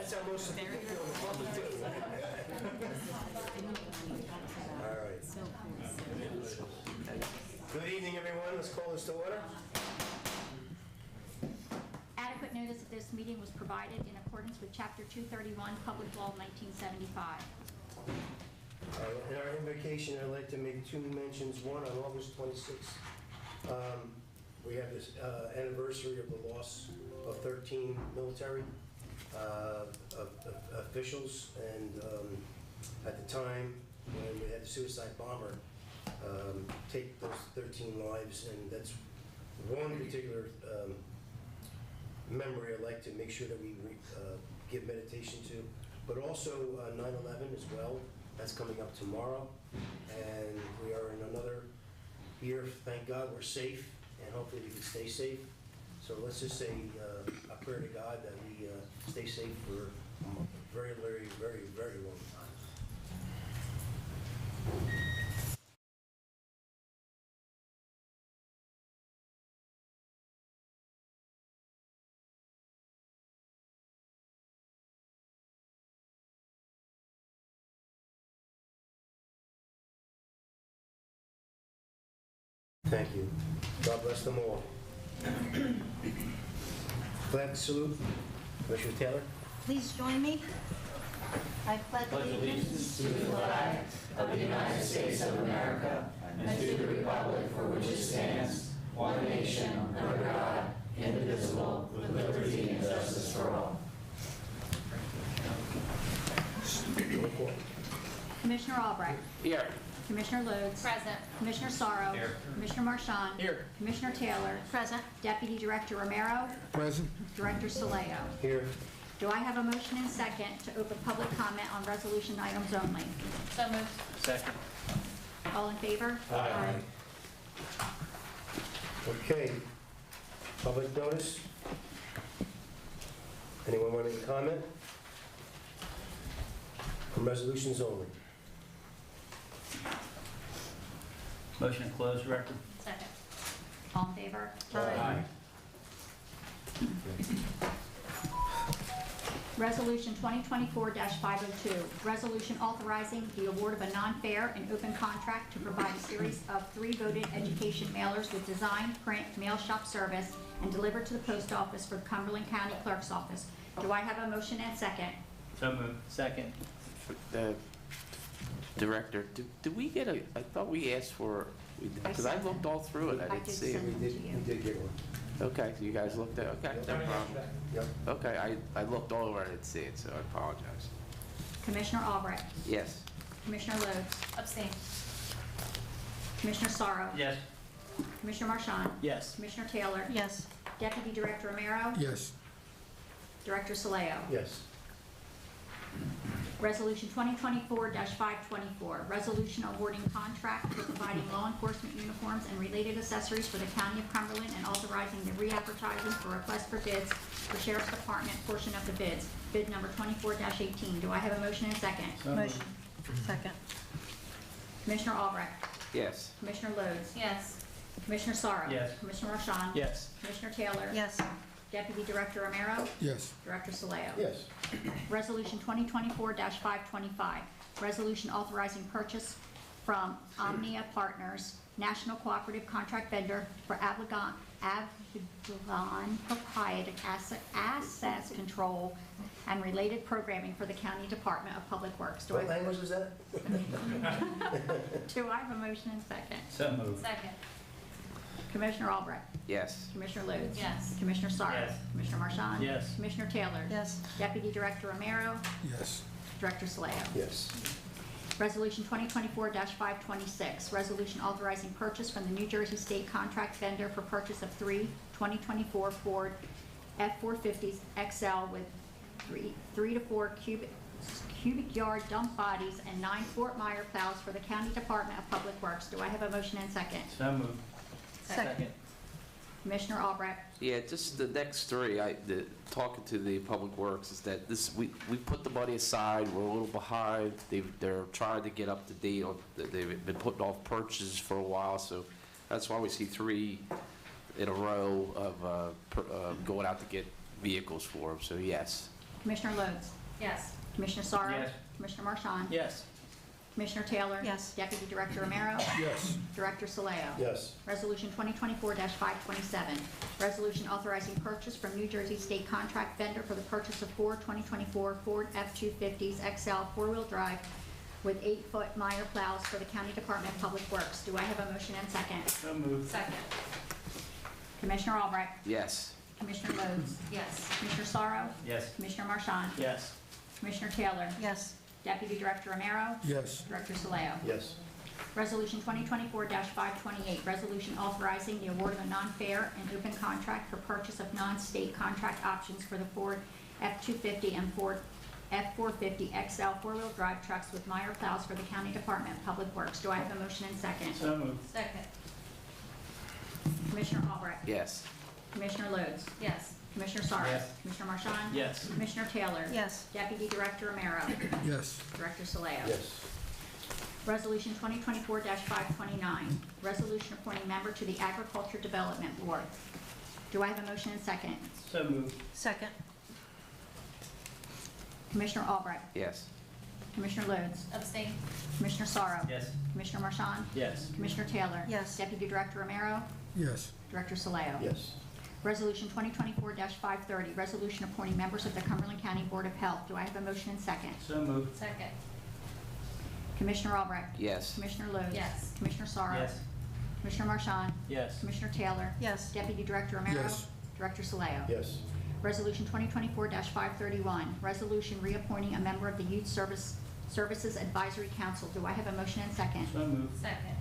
That's how most of the people feel in the public too. All right. Good evening, everyone. Let's call this to order. Adequate notice of this meeting was provided in accordance with Chapter 231, Public Law 1975. In our invocation, I'd like to make two mentions. One, on August 26th, we have this anniversary of the loss of 13 military officials, and at the time when we had the suicide bomber take those 13 lives, and that's one particular memory I'd like to make sure that we give meditation to, but also 9/11 as well. That's coming up tomorrow, and we are in another year. Thank God we're safe, and hopefully we can stay safe. So let's just say a prayer to God that we stay safe for a very, very, very, very long time. Thank you. God bless them all. Flag salute. Commissioner Taylor. Please join me. I pledge allegiance to the flag of the United States of America and to the republic for which it stands, one nation, under God, indivisible, with liberty and justice for all. Commissioner Albrecht. Here. Commissioner Lodes. Present. Commissioner Sorrow. Here. Commissioner Marchand. Here. Commissioner Taylor. Present. Deputy Director Romero. Present. Director Soleo. Here. Do I have a motion and second to open public comment on resolution items only? So moved. Second. All in favor? Aye. Okay. Public notice. Anyone want to comment? On resolutions only. Motion to close record. Second. All in favor? Aye. Resolution 2024-502, resolution authorizing the award of a non-fair and open contract to provide a series of 3 voted education mailers with design, print, mail shop service, and delivered to the post office for the Cumberland County Clerk's Office. Do I have a motion and second? So moved. Second. Director, did we get I thought we asked for, because I looked all through it, I didn't see it. We did get one. Okay, so you guys looked at, okay, no problem. Yep. Okay, I looked all over, I didn't see it, so I apologize. Commissioner Albrecht. Yes. Commissioner Lodes. Abstain. Commissioner Sorrow. Yes. Commissioner Marchand. Yes. Commissioner Taylor. Yes. Deputy Director Romero. Yes. Director Soleo. Yes. Resolution 2024-524, resolution awarding contract for providing law enforcement uniforms and related accessories for the County of Cumberland and authorizing the re-advertising for request for bids for Sheriff's Department portion of the bids. Bid number 24-18. Do I have a motion and second? Motion. Second. Commissioner Albrecht. Yes. Commissioner Lodes. Yes. Commissioner Sorrow. Yes. Commissioner Marchand. Yes. Commissioner Taylor. Yes. Deputy Director Romero. Yes. Director Soleo. Yes. Resolution 2024-525, resolution authorizing purchase from Omnia Partners, national cooperative contract vendor for Avalon proprietary asset control and related programming for the County Department of Public Works. What language was that? Do I have a motion and second? So moved. Second. Commissioner Albrecht. Yes. Commissioner Lodes. Yes. Commissioner Sorrow. Yes. Commissioner Marchand. Yes. Commissioner Taylor. Yes. Deputy Director Romero. Yes. Director Soleo. Yes. Resolution 2024-526, resolution authorizing purchase from the New Jersey State contract vendor for purchase of 3 2024 Ford F-450s XL with 3 to 4 cubic yard dump bodies and 9 Fort Meyer plows for the County Department of Public Works. Do I have a motion and second? So moved. Second. Commissioner Albrecht. Yeah, just the next 3, talking to the Public Works, is that we put the money aside, we're a little behind, they're trying to get up to date on, they've been putting off purchases for a while, so that's why we see 3 in a row of going out to get vehicles for them, so yes. Commissioner Lodes? Yes. Commissioner Sorrow? Yes. Commissioner Marchand? Yes. Commissioner Taylor? Yes. Deputy Director Romero? Yes. Director Soleo? Yes. Resolution 2024-527, resolution authorizing purchase from New Jersey State Contract Vendor for the purchase of four 2024 Ford F-250s XL four-wheel drive with 8-foot Meyer plows for the County Department of Public Works. Do I have a motion and second? So moved. Second. Commissioner Albrecht? Yes. Commissioner Lodes? Yes. Commissioner Sorrow? Yes. Commissioner Marchand? Yes. Commissioner Taylor? Yes. Deputy Director Romero? Yes. Director Soleo? Yes. Resolution 2024-528, resolution authorizing the award of a non-fair and open contract for purchase of non-state contract options for the Ford F-250 and Ford F-450 XL four-wheel drive trucks with Meyer plows for the County Department of Public Works. Do I have a motion and second? So moved. Second. Commissioner Albrecht? Yes. Commissioner Lodes? Yes. Commissioner Sorrow? Yes. Commissioner Marchand? Yes. Commissioner Taylor? Yes. Deputy Director Romero? Yes. Director Soleo? Yes. Resolution 2024-529, resolution appointing member to the Agriculture Development Board. Do I have a motion and second? So moved. Second. Commissioner Albrecht? Yes. Commissioner Lodes? Abstain. Commissioner Sorrow? Yes. Commissioner Marchand? Yes. Commissioner Taylor? Yes. Deputy Director Romero? Yes. Director Soleo? Yes. Resolution 2024-530, resolution appointing members of the Cumberland County Board of Health. Do I have a motion and second? So moved. Second. Commissioner Albrecht? Yes. Commissioner Lodes? Yes. Commissioner Sorrow? Yes. Commissioner Marchand? Yes. Commissioner Taylor? Yes. Deputy Director Romero? Yes. Director Soleo? Yes. Resolution 2024-531, resolution reappointing a member of the Youth Services Advisory Council. Do I have a motion and second? So moved. Second.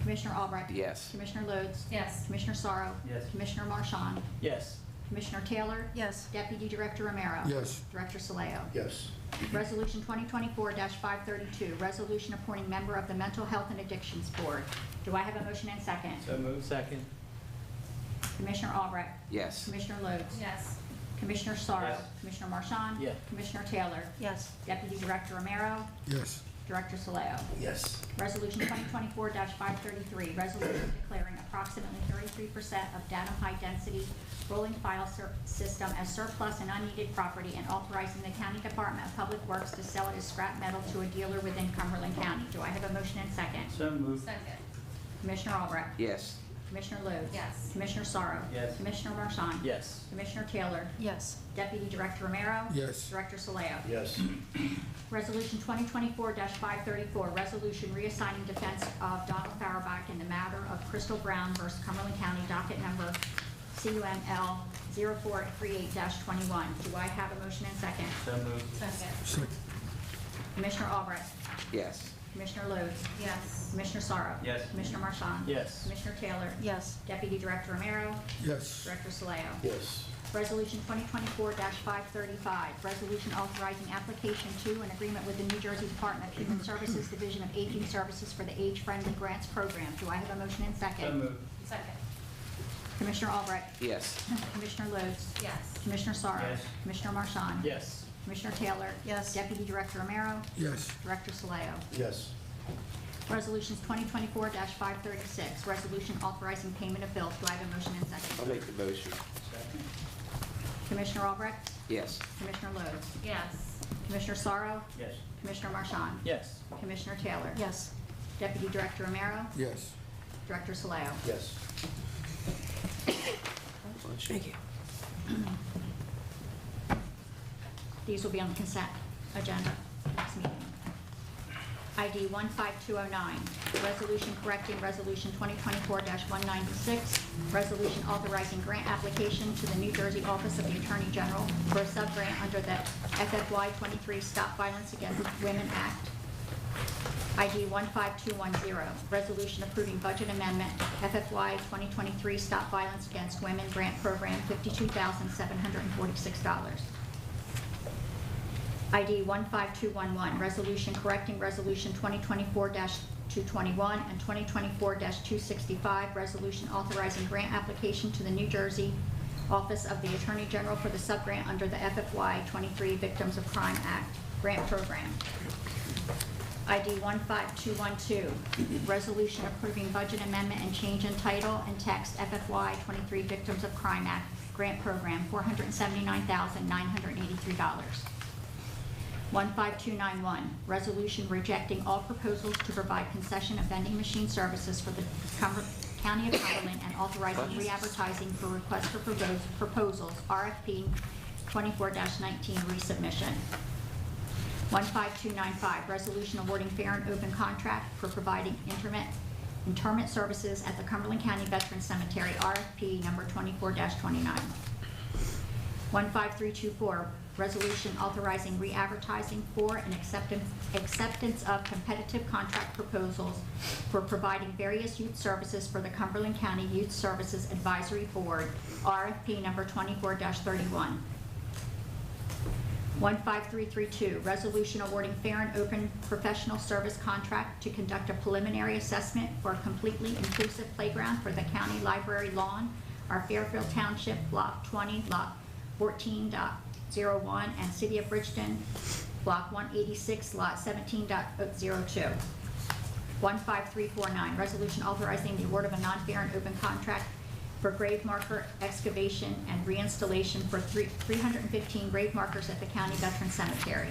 Commissioner Albrecht? Yes. Commissioner Lodes? Yes. Commissioner Sorrow? Yes. Commissioner Marchand? Yes. Commissioner Taylor? Yes. Deputy Director Romero? Yes. Director Soleo? Yes. Resolution 2024-532, resolution appointing member of the Mental Health and Addictions Board. Do I have a motion and second? So moved. Second. Commissioner Albrecht? Yes. Commissioner Lodes? Yes. Commissioner Sorrow? Yes. Commissioner Marchand? Yes. Commissioner Taylor? Yes. Deputy Director Romero? Yes. Director Soleo? Yes. Resolution 2024-533, resolution declaring approximately 33% of datum high-density rolling file system as surplus and unneeded property and authorizing the County Department of Public Works to sell it as scrap metal to a dealer within Cumberland County. Do I have a motion and second? So moved. Second. Commissioner Albrecht? Yes. Commissioner Lodes? Yes. Commissioner Sorrow? Yes. Commissioner Marchand? Yes. Commissioner Taylor? Yes. Deputy Director Romero? Yes. Director Soleo? Yes. Resolution 2024-534, resolution reassigning defense of Donald Fauerbach in the matter of Crystal Brown versus Cumberland County, docket number CUML 0438-21. Do I have a motion and second? So moved. Second. Second. Commissioner Albrecht? Yes. Commissioner Lodes? Yes. Commissioner Sorrow? Yes. Commissioner Marchand? Yes. Commissioner Taylor? Yes. Deputy Director Romero? Yes. Director Soleo? Yes. Resolution 2024-535, resolution authorizing application to an agreement with the New Jersey Department of Human Services Division of Aging Services for the Age Friendly Grants Program. Do I have a motion and So second? moved. Second. Commissioner Albrecht? Yes. Commissioner Lodes? Yes. Commissioner Sorrow? Yes. Commissioner Marchand? Yes. Commissioner Taylor? Yes. Deputy Director Romero? Yes. Director Soleo? Yes. Resolutions 2024-536, resolution authorizing payment of bills. Do I have a motion and I'll second? make the motion. Second. Commissioner Albrecht? Yes. Commissioner Lodes? Yes. Commissioner Sorrow? Yes. Commissioner Marchand? Yes. Commissioner Taylor? Yes. Deputy Director Romero? Yes. Director Soleo? Yes. Thank you. These will be on the consent agenda next meeting. ID 15209, resolution correcting resolution 2024-196, resolution authorizing grant application to the New Jersey Office of the Attorney General for a sub-grant under the FFY 23 Stop Violence Against Women Act. ID 15210, resolution approving budget amendment FFY 2023 Stop Violence Against Women Grant Program, $52,746. ID 15211, resolution correcting resolution 2024-221 and 2024-265, resolution authorizing grant application to the New Jersey Office of the Attorney General for the sub-grant under the FFY 23 Victims of Crime Act grant program. ID 15212, resolution approving budget amendment and change in title and text FFY 23 Victims of Crime Act Grant Program, $479,983. 15291, resolution rejecting all proposals to provide concession of vending machine services for the County of Cumberland and authorizing re-advertising for requests for proposals, RFP 24-19 resubmission. 15295, resolution awarding fair and open contract for providing interment services at the Cumberland County Veterans Cemetery, RFP number 24-29. 15324, resolution authorizing re-advertising for and acceptance of competitive contract proposals for providing various youth services for the Cumberland County Youth Services Advisory Board, RFP number 24-31. 15332, resolution awarding fair and open professional service contract to conduct a preliminary assessment for a completely inclusive playground for the county library lawn, our Fairfield Township, Block 20, Lot 14.01, and City of Bridgeton, Block 186, Lot 17.02. 15349, resolution authorizing the award of a non-fair and open contract for grave marker excavation and reinstallation for 315 grave markers at the County Veteran Cemetery.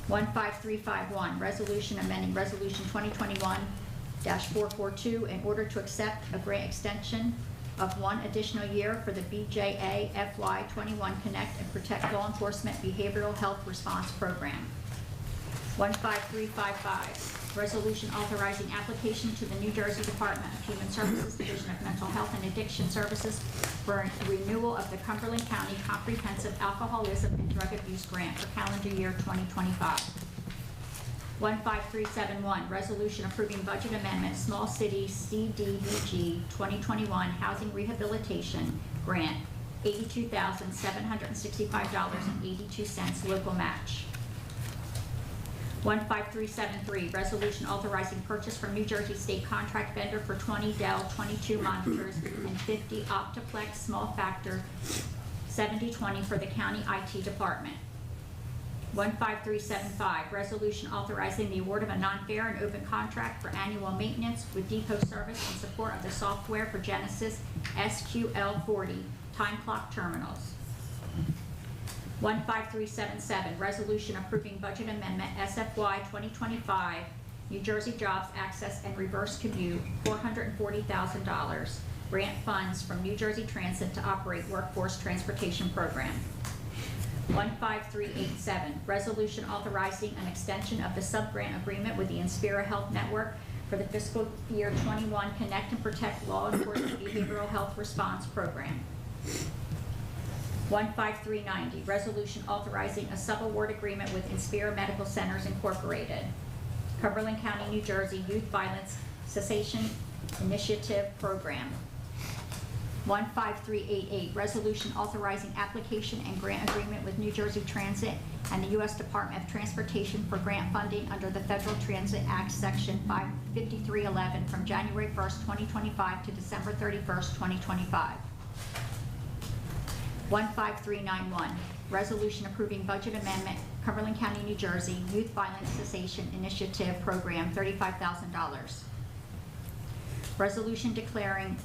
15351, resolution amending Resolution 2021-442 in order to accept a grant extension of 1 additional year for the BJA FY21 Connect and Protect Law Enforcement Behavioral Health Response Program. 15355, resolution authorizing application to the New Jersey Department of Human Services Division of Mental Health and Addiction Services for a renewal of the Cumberland County Comprehensive Alcoholism and Drug Abuse Grant for calendar year 2025. 15371, resolution approving budget amendment, Small City CDBG 2021 Housing Rehabilitation Grant, $82,765.82 local match. 15373, resolution authorizing purchase from New Jersey State contract vendor for 20 Dell 22 monitors and 50 Optiplex small factor 7020 for the county IT department. 15375, resolution authorizing the award of a non-fair and open contract for annual maintenance with depot service in support of the software for Genesis SQL40 time clock terminals. 15377, resolution approving budget amendment SFY 2025 New Jersey Jobs Access and Reverse Commute, $440,000 grant funds from New Jersey Transit to operate workforce transportation program. 15387, resolution authorizing an extension of the sub-grant agreement with the Inspira Health Network for the fiscal year 21 Connect and Protect Law Enforcement Behavioral Health Response Program. 15390, resolution authorizing a sub-award agreement with Inspira Medical Centers Incorporated, Cumberland County, New Jersey Youth Violence Cessation Initiative Program. 15388, resolution authorizing application and grant agreement with New Jersey Transit and the U.S. Department of Transportation for grant funding under the Federal Transit Act Section 55311 from January 1st, 2025 to December 31st, 2025. 15391, resolution approving budget amendment, Cumberland County, New Jersey Youth Violence Cessation Initiative Program, $35,000. Resolution declaring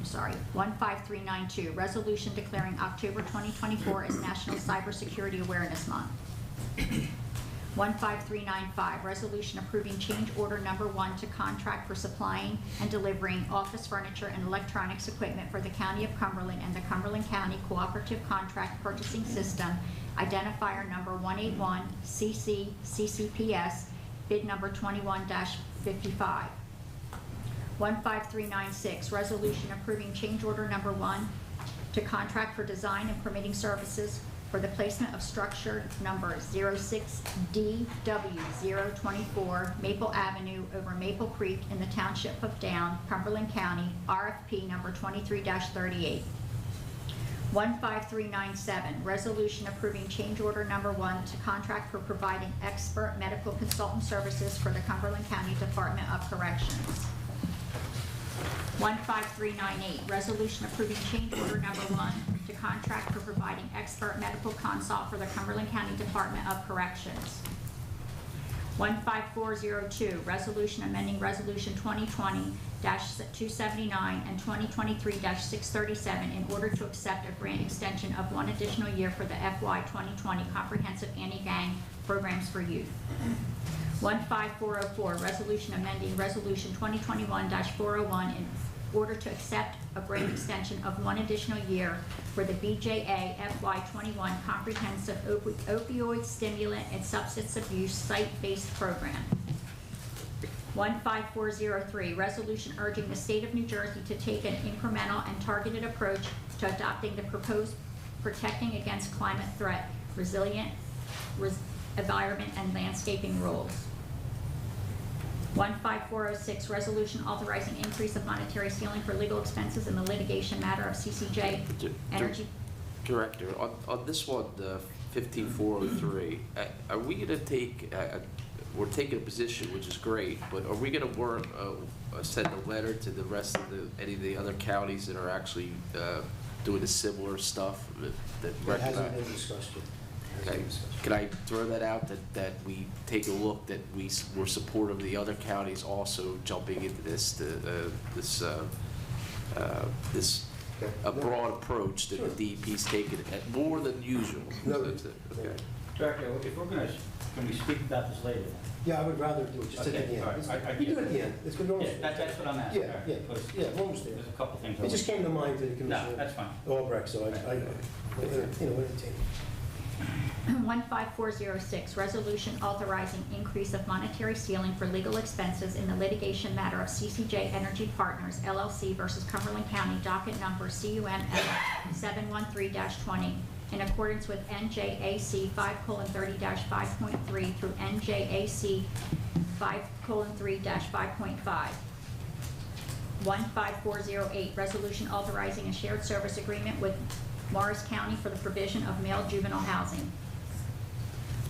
15392, resolution declaring October 2024 as National Cybersecurity Awareness Month. 15395, resolution approving change order number 1 to contract for supplying and delivering office furniture and electronics equipment for the County of Cumberland and the Cumberland County Cooperative Contract Purchasing System, identifier number 181 CCCCPS, bid number 21-55. 15396, resolution approving change order number 1 to contract for design and permitting services for the placement of structure number 06DW024 Maple Avenue over Maple Creek in the Township of Down, Cumberland County, RFP number 23-38. 15397, resolution approving change order number 1 to contract for providing expert medical consultant services for the Cumberland County Department of Corrections. 15398, resolution approving change order number 1 to contract for providing expert medical consult for the Cumberland County Department of Corrections. 15402, resolution amending resolution 2020-279 and 2023-637 in order to accept a grant extension of one additional year for the FY 2020 Comprehensive Anti-Gang Programs for Youth. 15404, resolution amending resolution 2021-401 in order to accept a grant extension of one additional year for the BJA FY21 Comprehensive Opioid Stimulant and Substance Abuse Site-Based Program. 15403, resolution urging the state of New Jersey to take an incremental and targeted approach to adopting the proposed Protecting Against Climate Threat, Resilient Environment and Landscaping Rules. 15406, resolution authorizing increase of monetary ceiling for legal expenses in the litigation matter of CCJ Energy. Director, on this one, the 15403, are we going to take, we're taking a position, which is great, but are we going to send a letter to the rest of any of the other counties that are actually doing the similar stuff that It hasn't recognize? been discussed yet. Okay. Can I throw that out, that we take a look, that we're supportive of the other counties also jumping into this Okay. a broad approach that Sure. the DEP's taken at more than usual? No. Okay. Director, if we're going to, can we speak about this later? Yeah, I would rather do it just at the Okay, end. all right. We do it at the end. It's good. Yeah, that's what I'm asking. Yeah, yeah, Because yeah, we're almost there. There's a couple things. It just came to mind to the No, Commissioner that's fine. Albrecht, so I entertain. 15406, resolution authorizing increase of monetary ceiling for legal expenses in the litigation matter of CCJ Energy Partners, LLC versus Cumberland County, docket number CUML 713-20, in accordance with NJAC 5:30-5.3 through NJAC 5:3-5.5. 15408, resolution authorizing a shared service agreement with Morris County for the provision of male juvenile housing.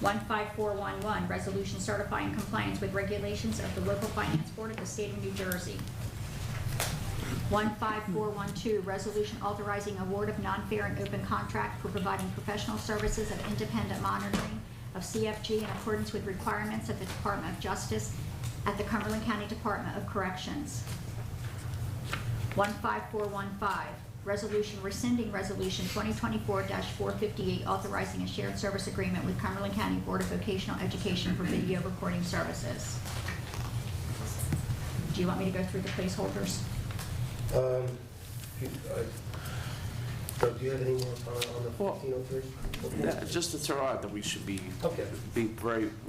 15411, resolution certifying compliance with regulations of the local finance board of the state of New Jersey. 15412, resolution authorizing award of non-fair and open contract for providing professional services of independent monitoring of CFG in accordance with requirements of the Department of Justice at the Cumberland County Department of Corrections. 15415, resolution rescinding resolution 2024-458, authorizing a shared service agreement with Cumberland County Board of Vocational Education for video recording services. Do you want me to go through the placeholders? Do you have any more comment on the 1503? Yeah, just to throw out that we should we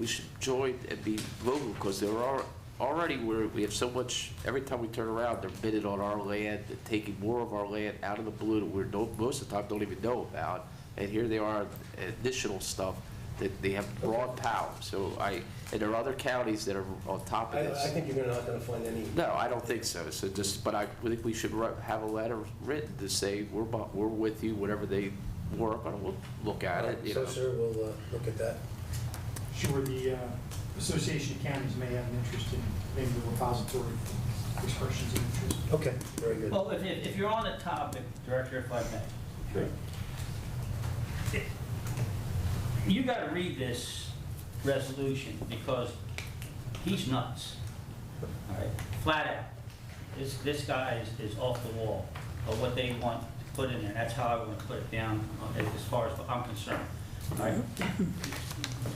should join and be vocal, because there are already we have so much, every time we turn around, they're bidding on our land, they're taking more of our land out of the blue that most of the time don't even know about, and here they are, additional stuff that they have broad power. So and there are other counties that are on top of this. I think you're not going to find any. No, I don't think so. So but I think we should have a letter written to say we're with you, whatever they work on, we'll look at it. So, sir, we'll look at that. Sure, the Association of Counties may have an interest in maybe the repository for expressions of interest. Okay, very good. Well, if you're on the topic, Director, if I may. Sure. You got to read this resolution because he's nuts. All right, flat out. This guy is off the wall of what they want to put in there. That's how I want to put it down as far as I'm concerned. All right.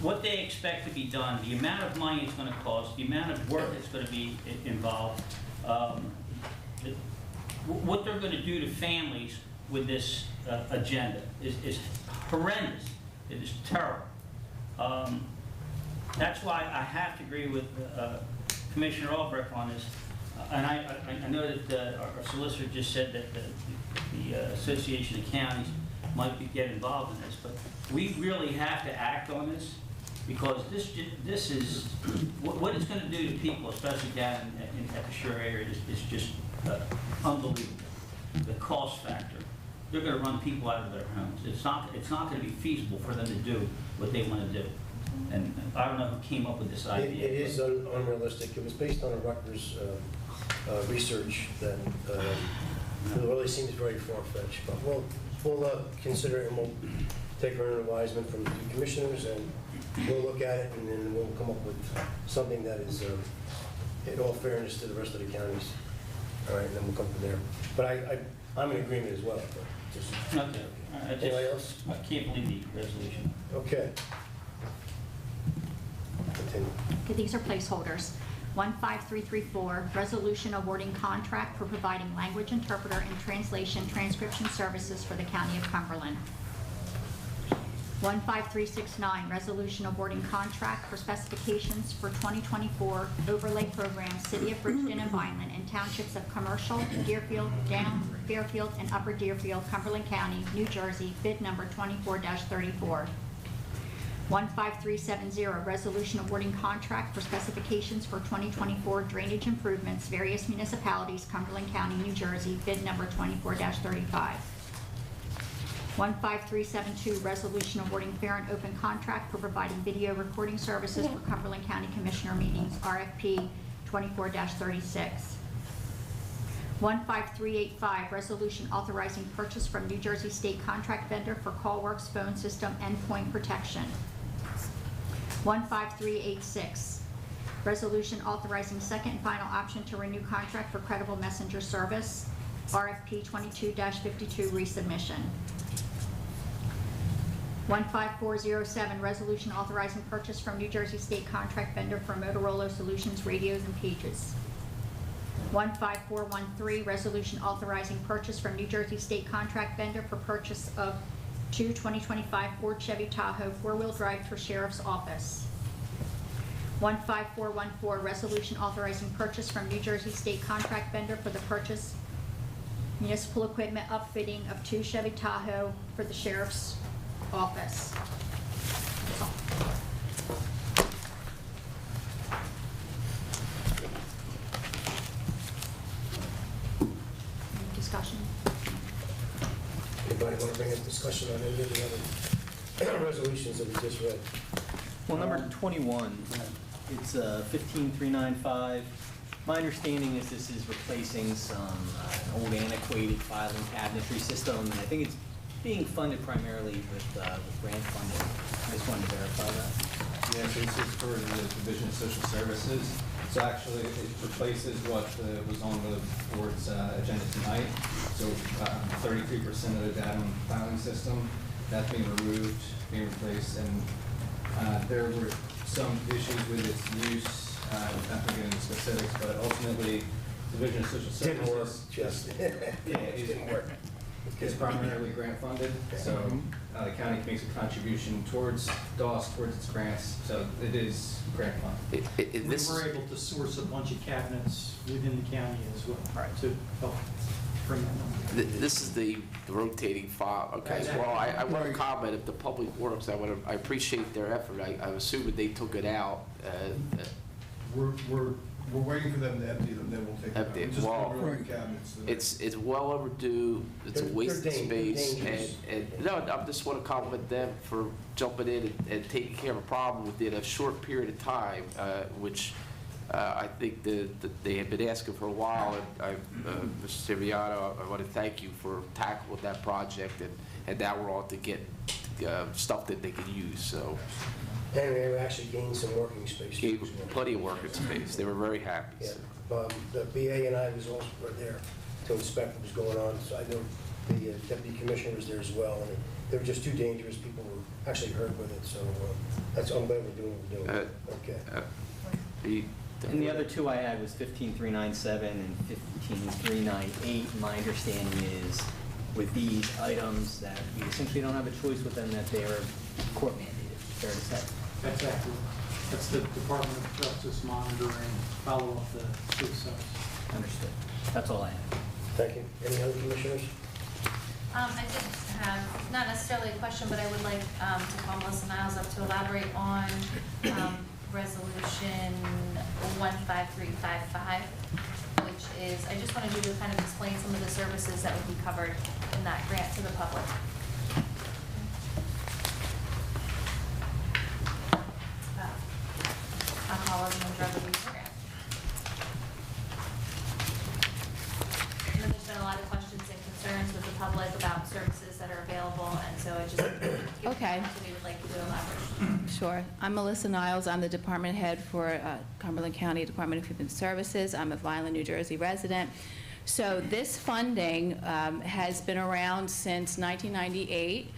What they expect to be done, the amount of money it's going to cost, the amount of work that's going to be involved, what they're going to do to families with this agenda is horrendous. It is terrible. That's why I have to agree with Commissioner Albrecht on this. And I know that our solicitor just said that the Association of Counties might get involved in this, but we really have to act on this, because this is what it's going to do to people, especially down at the shore area, is just unbelievable. The cost factor. They're going to run people out of their homes. It's not going to be feasible for them to do what they want to do. And I don't know who came up with this idea. It is unrealistic. It was based on a Rutgers research that it really seems very far-fetched. But we'll consider it, and we'll take our advisement from the commissioners, and we'll look at it and then we'll come up with something that is in all fairness to the rest of the counties. All right, and then we'll come from there. But I'm in agreement as well. But just, Okay. anybody else? I can't believe the resolution. Okay. Continue. Okay, these are placeholders. 15334, resolution awarding contract for providing language interpreter and translation transcription services for the County of Cumberland. 15369, resolution awarding contract for specifications for 2024 overlay program, City of Bridgeton and Vineland, and townships of Commercial, Deerfield, Down, Fairfield, and Upper Deerfield, Cumberland County, New Jersey, bid number 24-34. 15370, resolution awarding contract for specifications for 2024 drainage improvements, various municipalities, Cumberland County, New Jersey, bid number 24-35. 15372, resolution awarding fair and open contract for providing video recording services for Cumberland County Commissioner meetings, RFP 24-36. 15385, resolution authorizing purchase from New Jersey State contract vendor for CallWorks phone system endpoint protection. 15386, resolution authorizing second and final option to renew contract for Credible Messenger Service, RFP 22-52 resubmission. 15407, resolution authorizing purchase from New Jersey State contract vendor for Motorola Solutions radios and pages. 15413, resolution authorizing purchase from New Jersey State contract vendor for purchase of two 2025 Ford Chevy Tahoe four-wheel drive for Sheriff's Office. 15414, resolution authorizing purchase from New Jersey State contract vendor for the purchase municipal equipment upfitting of two Chevy Tahoe for the Sheriff's Office. That's all. Any discussion? Anybody want to bring up discussion on any of the other resolutions that we just read? Well, number 21, it's 15395. My understanding is this is replacing some old antiquated filing cabinetry system, and I think it's being funded primarily with grant funding. I just wanted to verify that. Yeah, so this is for the Division of Social Services. So actually, it replaces what was on the board's agenda tonight. So 33% of the data filing system, that's being removed, being replaced, and there were some issues with its use. I'm not going to get into specifics, but ultimately, Division of Social Services. Didn't work, just. Yeah, it didn't work. It's primarily grant funded, so the county makes a contribution towards DOS, towards its grants, so it is grant funded. We were able to source a bunch of cabinets within the county as well, to help bring that number. This is the rotating file, okay. Well, I want to comment, if the Public Works, I appreciate their effort. I'm assuming they took it out. We're waiting for them to empty them, then we'll take them out. Empty it. We just Well, removed the cabinets. It's well overdue, it's a They're waste of space, dangerous. and, no, I just want to compliment them for jumping in and taking care of a problem within a short period of time, which I think that they have been asking for a while, and Mr. Siviano, I want to thank you for tackling that project, and now we're on to get stuff that they can use, so. And we actually gained some working space. Gave them plenty of working space, they were very happy. Yeah, so. the BA and I was also there to inspect what was going on, so I know the deputy commissioner was there as well, and they were just too dangerous, people were actually hurt with it, so I'm glad we're doing what we're doing. Okay. And the other two I had was 15397 and 15398. My understanding is with these items that we essentially don't have a choice with them, that they're court mandated, fair to say. That's accurate. That's the Department of Justice monitoring, follow up the suicides. Understood. That's all I have. Thank you. Any other commissioners? I just have, not necessarily a question, but I would like to call Melissa Niles up to elaborate on resolution 15355, which is, I just wanted you to kind of explain some of the services that would be covered in that grant to the public. Alcoholism and drug abuse grant. And then there's been a lot of questions and concerns with the public about services that are available, and so I just, given the Okay. opportunity, would like you to elaborate. Sure. I'm Melissa Niles. I'm the department head for Cumberland County Department of Human Services. I'm a Vineland, New Jersey resident. So this funding has been around since 1998.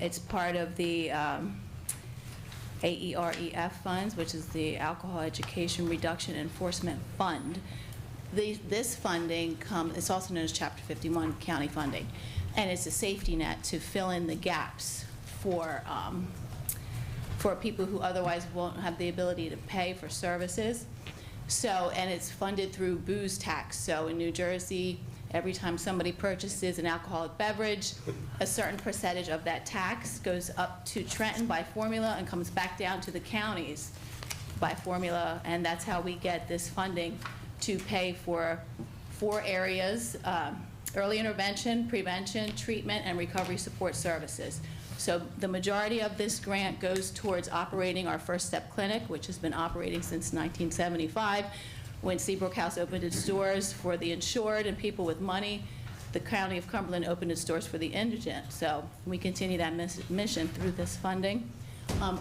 It's part of the AEREF funds, which is the Alcohol Education Reduction Enforcement Fund. This funding it's also known as Chapter 51 county funding, and it's a safety net to fill in the gaps for people who otherwise won't have the ability to pay for services. So, and it's funded through booze tax. So in New Jersey, every time somebody purchases an alcoholic beverage, a certain percentage of that tax goes up to Trenton by formula and comes back down to the counties by formula, and that's how we get this funding to pay for 4 areas: early intervention, prevention, treatment, and recovery support services. So the majority of this grant goes towards operating our First Step Clinic, which has been operating since 1975. When Seabrook House opened its doors for the insured and people with money, the County of Cumberland opened its doors for the indigent. So we continue that mission through this funding.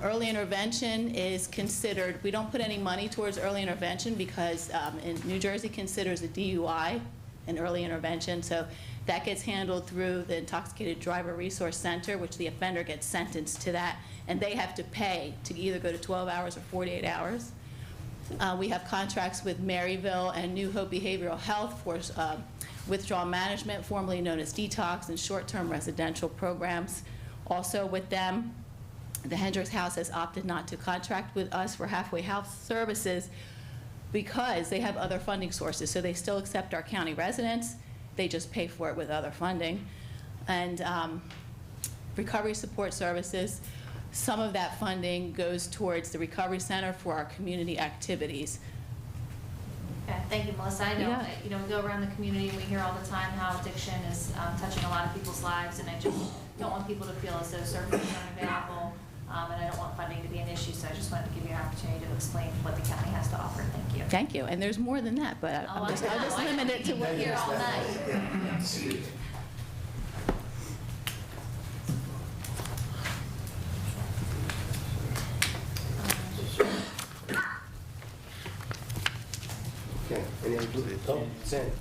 Early intervention is considered, we don't put any money towards early intervention because in New Jersey considers a DUI an early intervention. So that gets handled through the Intoxicated Driver Resource Center, which the offender gets sentenced to that, and they have to pay to either go to 12 hours or 48 hours. We have contracts with Maryville and New Hope Behavioral Health for withdrawal management, formerly known as detox, and short-term residential programs. Also with them, the Hendricks House has opted not to contract with us for halfway house services because they have other funding sources. So they still accept our county residents. They just pay for it with other funding. And recovery support services, some of that funding goes towards the Recovery Center for our community activities. Okay, thank you, Melissa. I know, Yeah. you know, we go around the community and we hear all the time how addiction is touching a lot of people's lives, and I just don't want people to feel as though services aren't available, and I don't want funding to be an issue, so I just wanted to give you an opportunity to explain what the county has to offer. Thank you. Thank you. And there's more than that, but I'll just limit it to what Here all night. Okay, any other, oh, Sandy?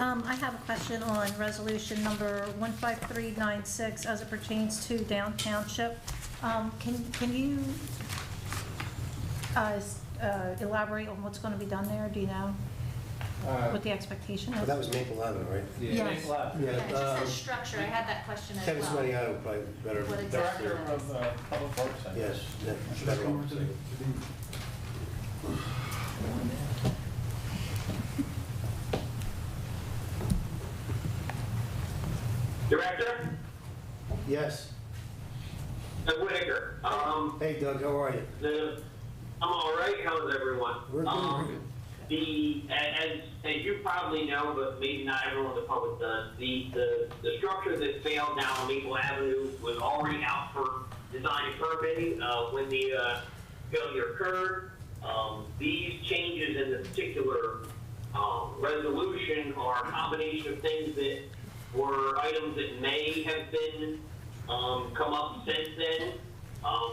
I have a question on resolution number 15396 as it pertains to Down Township. Can you elaborate on what's going to be done there? Do you know what the expectation Well, is? that was Maple Avenue, right? Yes. Yeah, it just says structure. I had that question as Kevin well. Swaniato would probably better. What exactly Director that is. of Public Works. I Yes, guess. yeah, better off. Director? Yes. Doug Whitaker. Hey Doug, how are you? I'm all right. How's everyone? We're good, we're good. As you probably know, but maybe not everyone in the public does, the structure that failed down on Maple Avenue was already out for design and permitting when the failure occurred. These changes in the particular resolution are a combination of things that were items that may have been come up since then,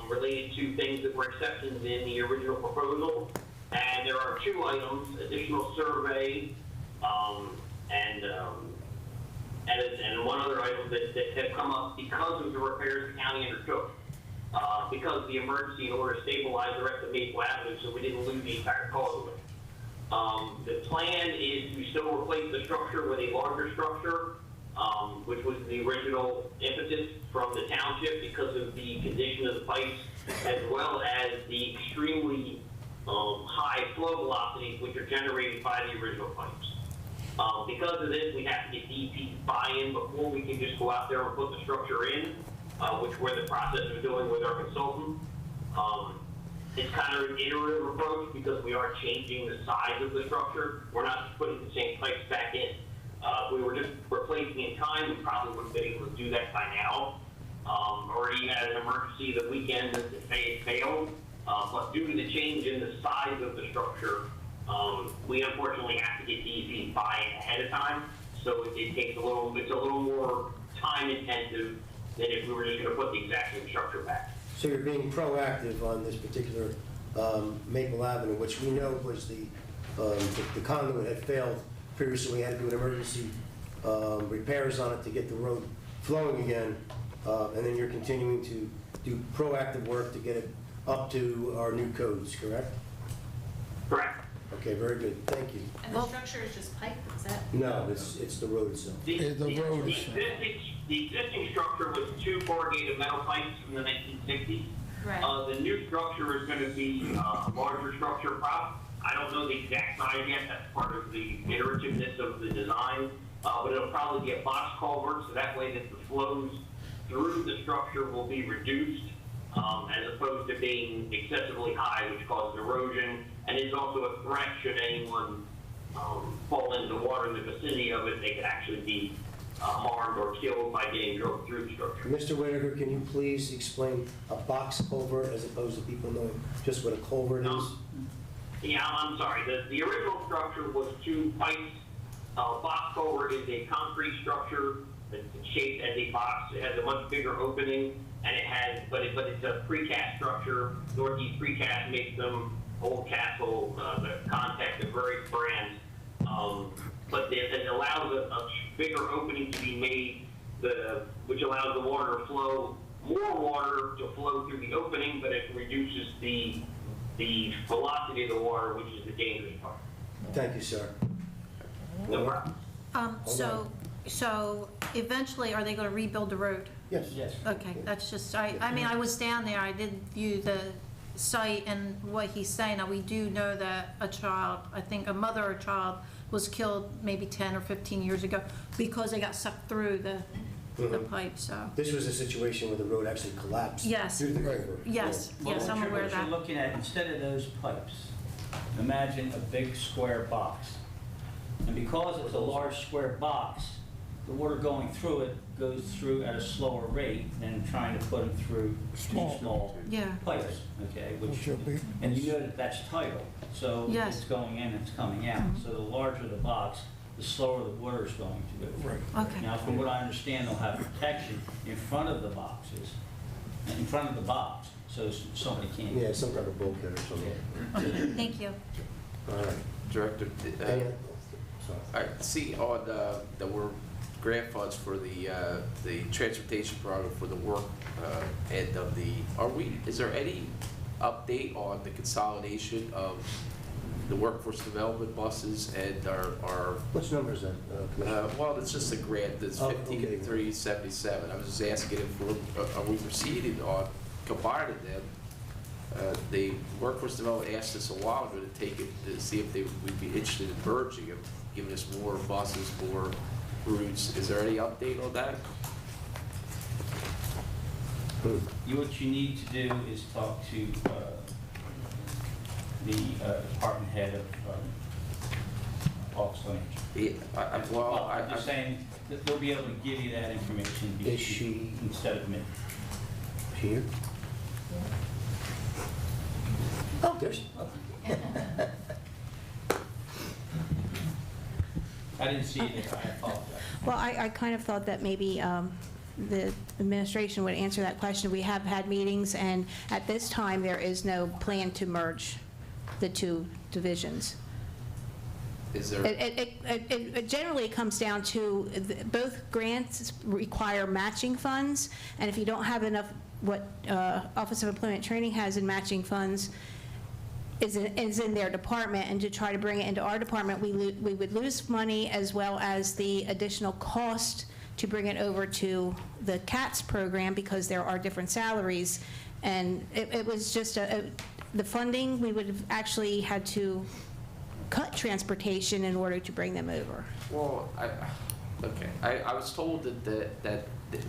related to things that were exceptions in the original proposal. And there are 2 items: additional survey, and one other item that have come up because of the repairs the county undertook. Because the emergency in order to stabilize the rest of Maple Avenue, so we didn't lose the entire causeway. The plan is to still replace the structure with a larger structure, which was the original impetus from the township because of the condition of the pipes, as well as the extremely high flow velocities which are generated by the original pipes. Because of this, we have to get DEP's buy-in before we can just go out there and put the structure in, which we're in the process of doing with our consultant. It's kind of an iterative approach because we are changing the size of the structure. We're not just putting the same pipes back in. If we were just replacing in time, we probably wouldn't be able to do that by now. Or even as an emergency the weekend that it failed. But due to the change in the size of the structure, we unfortunately have to get DEP buy-in ahead of time. So it takes it's a little more time intensive than if we were just going to put the exact same structure back. So you're being proactive on this particular Maple Avenue, which we know was the conduit had failed previously. We had to do an emergency repairs on it to get the road flowing again, and then you're continuing to do proactive work to get it up to our new codes, correct? Correct. Okay, very good, thank you. And the structure is just pipe, is that? No, it's the road itself. The existing structure was 2 corrugated metal pipes from the 1960s. Right. The new structure is going to be a larger structure. I don't know the exact size yet. That's part of the iterativeness of the design. But it'll probably be a box culvert, so that way that the flows through the structure will be reduced, as opposed to being excessively high, which causes erosion, and is also a threat should anyone fall into the water in the vicinity of it. They could actually be harmed or killed by getting drove through the structure. Mr. Whitaker, can you please explain a box culvert as opposed to people knowing just what a culvert is? Yeah, I'm sorry. The original structure was 2 pipes. Box culvert is a concrete structure that's shaped as a box. It has a much bigger opening, and it has, but it's a precast structure. Northeast Precast makes them. Old Castle, the Contact, the various brands. But it allows a bigger opening to be made, which allows the water to flow, more water to flow through the opening, but it reduces the velocity of the water, which is the dangerous part. Thank you, sir. No problem. So eventually, are they going to rebuild the road? Yes. Yes. Okay, that's just, I mean, I was down there, I did view the site and what he's saying. Now, we do know that a child, I think a mother or child, was killed maybe 10 or 15 years ago because they got sucked through the pipe, so. This was a situation where the road actually collapsed. Yes. Through the culvert. Yes, Well, yes, I'm what aware you're- of that. What you're looking at, instead of those pipes, imagine a big square box. And because it's a large square box, the water going through it goes through at a slower rate than trying to put them through two small Yeah. pipes, okay? And you know that that's tidal, so Yes. it's going in, it's coming out. So the larger the box, the slower the water is going to go through. Okay. Now, from what I understand, they'll have protection in front of the boxes, in front of the box, so somebody can't. Yeah, some kind of bulkhead or something. Okay, thank you. All right. Director, Sorry. I see on that we're grant funds for the transportation program for the work end of the, is there any update on the consolidation of the workforce development buses and our Which number is that, Commissioner? well, it's just a grant that's Oh, okay. 15,377. I was just asking if are we proceeding on combining them? The workforce development asked us a while ago to take it to see if we'd be interested in merging them, giving us more buses, more routes. Is there any update on that? What you need to do is talk to the department head of Office of Energy. Yeah, I'm just saying that they'll be able to give you that information Is she- instead of me. Here? Oh, there's, I didn't see it there, I apologize. Well, I kind of thought that maybe the administration would answer that question. We have had meetings, and at this time, there is no plan to merge the two divisions. is there? It generally comes down to, both grants require matching funds, and if you don't have enough, what Office of Employment Training has in matching funds is in their department, and to try to bring it into our department, we would lose money as well as the additional cost to bring it over to the CATS program because there are different salaries. And it was just the funding, we would have actually had to cut transportation in order to bring them over. Well, I was told that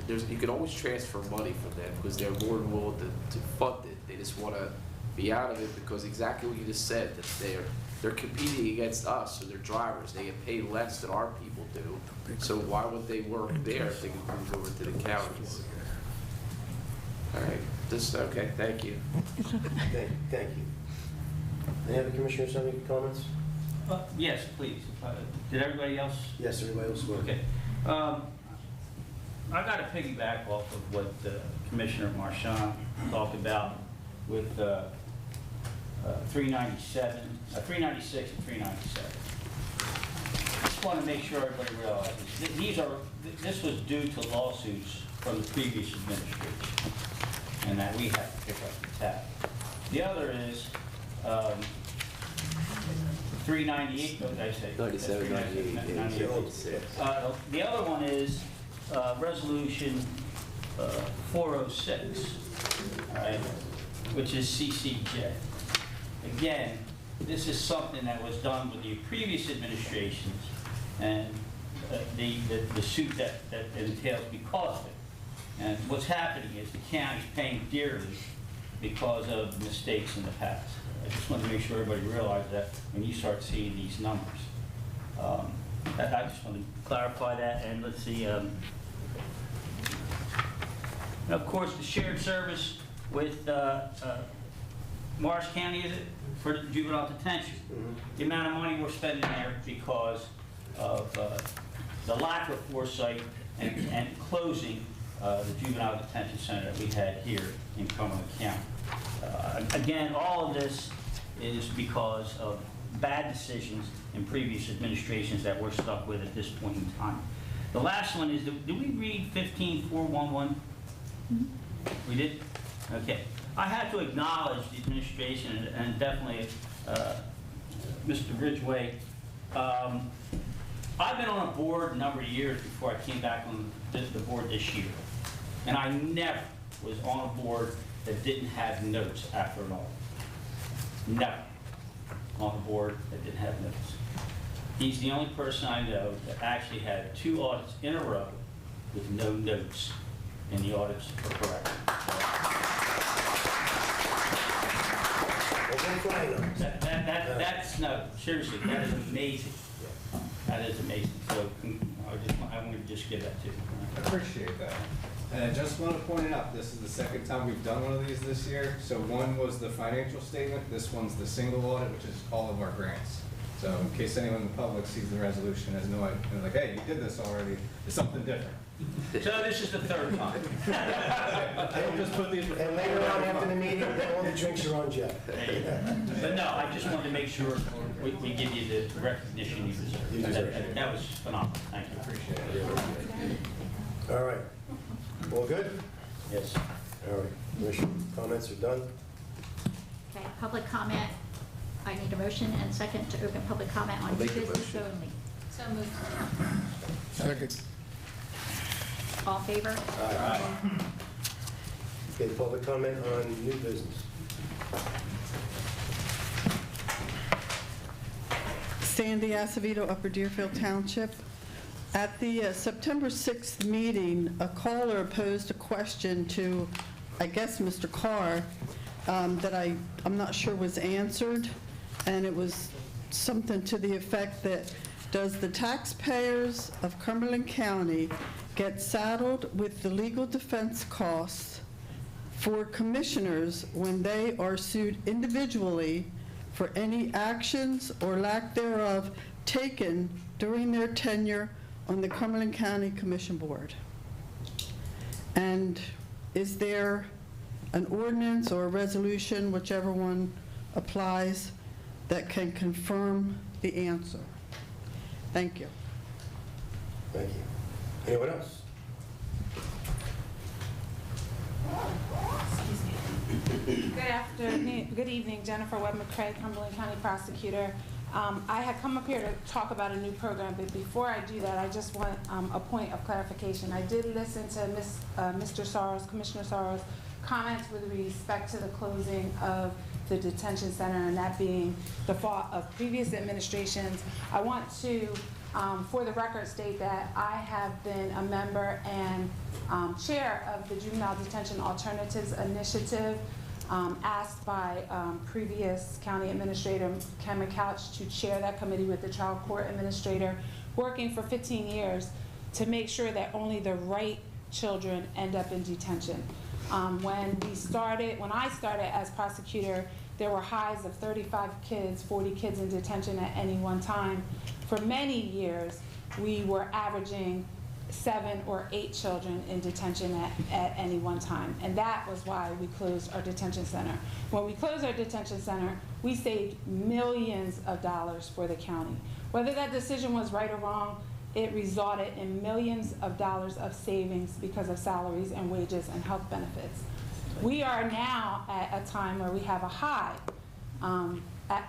there's, you can always transfer money from them because they're more than willing to fund it. They just want to be out of it because exactly what you just said, that they're competing against us, so they're drivers. They get paid less than our people do. So why would they work there if they could move over to the counties? All right, okay, thank you. thank you. Any other commissioners have any comments? Yes, please. Did everybody else? Yes, everybody else will. Okay. I got to piggyback off of what Commissioner Marchand talked about with 396 and 397. I just want to make sure everybody realizes this was due to lawsuits from the previous administration, and that we have to pick up the tab. The other is 398. What did I say? 97, 98, 98. The other one is Resolution 406, all right, which is CCJ. Again, this is something that was done with the previous administrations, and the suit that entails because of it. And what's happening is the county's paying dearly because of mistakes in the past. I just want to make sure everybody realizes that when you start seeing these numbers. I just want to clarify that, and let's see. And of course, the shared service with Morris County, is it, for juvenile detention? The amount of money we're spending there because of the lack of foresight and closing the juvenile detention center that we had here in Cumberland County. Again, all of this is because of bad decisions in previous administrations that we're stuck with at this point in time. The last one is, did we read 15411? We did? Okay. I have to acknowledge the administration and definitely Mr. Ridgway. I've been on a board a number of years before I came back on the board this year. And I never was on a board that didn't have notes after an audit. Never on a board that didn't have notes. He's the only person I know that actually had 2 audits in a row with no notes, and the audits were correct. That's no, seriously, that is amazing. That is amazing. So I wanted to just give that to you. I appreciate that. And I just want to point out, this is the second time we've done one of these this year. So one was the financial statement, this one's the single audit, which is all of our grants. So in case anyone in the public sees the resolution, has no idea, like, hey, you did this already, it's something different. So this is the 3rd time. I'll just put these. And later on after the meeting, all the drinks are on Jeff. But no, I just wanted to make sure we give you the recognition you deserve. You deserve. That was phenomenal. Thank you. Appreciate it. All right. All good? Yes. All right. Commissioner comments are done? Okay, public comment. I need a motion and second to open public comment on I'll new make the business motion. only. So moved. Second. All in favor? Aye. Okay, public comment on new business. Sandy Acevedo, Upper Deerfield Township. At the September 6th meeting, a caller posed a question to, I guess, Mr. Carr, that I'm not sure was answered, and it was something to the effect that, does the taxpayers of Cumberland County get saddled with the legal defense costs for commissioners when they are sued individually for any actions or lack thereof taken during their tenure on the Cumberland County Commission Board? And is there an ordinance or a resolution, whichever one applies, that can confirm the answer? Thank you. Thank you. Anyone else? Good afternoon, good evening, Jennifer Webb McCrae, Cumberland County Prosecutor. I had come up here to talk about a new program, but before I do that, I just want a point of clarification. I did listen to Mr. Soros, Commissioner Soros' comments with respect to the closing of the detention center, and that being the fault of previous administrations. I want to, for the record, state that I have been a member and chair of the Juvenile Detention Alternatives Initiative, asked by previous County Administrator Ken McCouch to chair that committee with the Child Court Administrator, working for 15 years to make sure that only the right children end up in detention. When I started as prosecutor, there were highs of 35 kids, 40 kids in detention at any one time. For many years, we were averaging 7 or 8 children in detention at any one time. And that was why we closed our detention center. When we closed our detention center, we saved millions of dollars for the county. Whether that decision was right or wrong, it resulted in millions of dollars of savings because of salaries and wages and health benefits. We are now at a time where we have a high.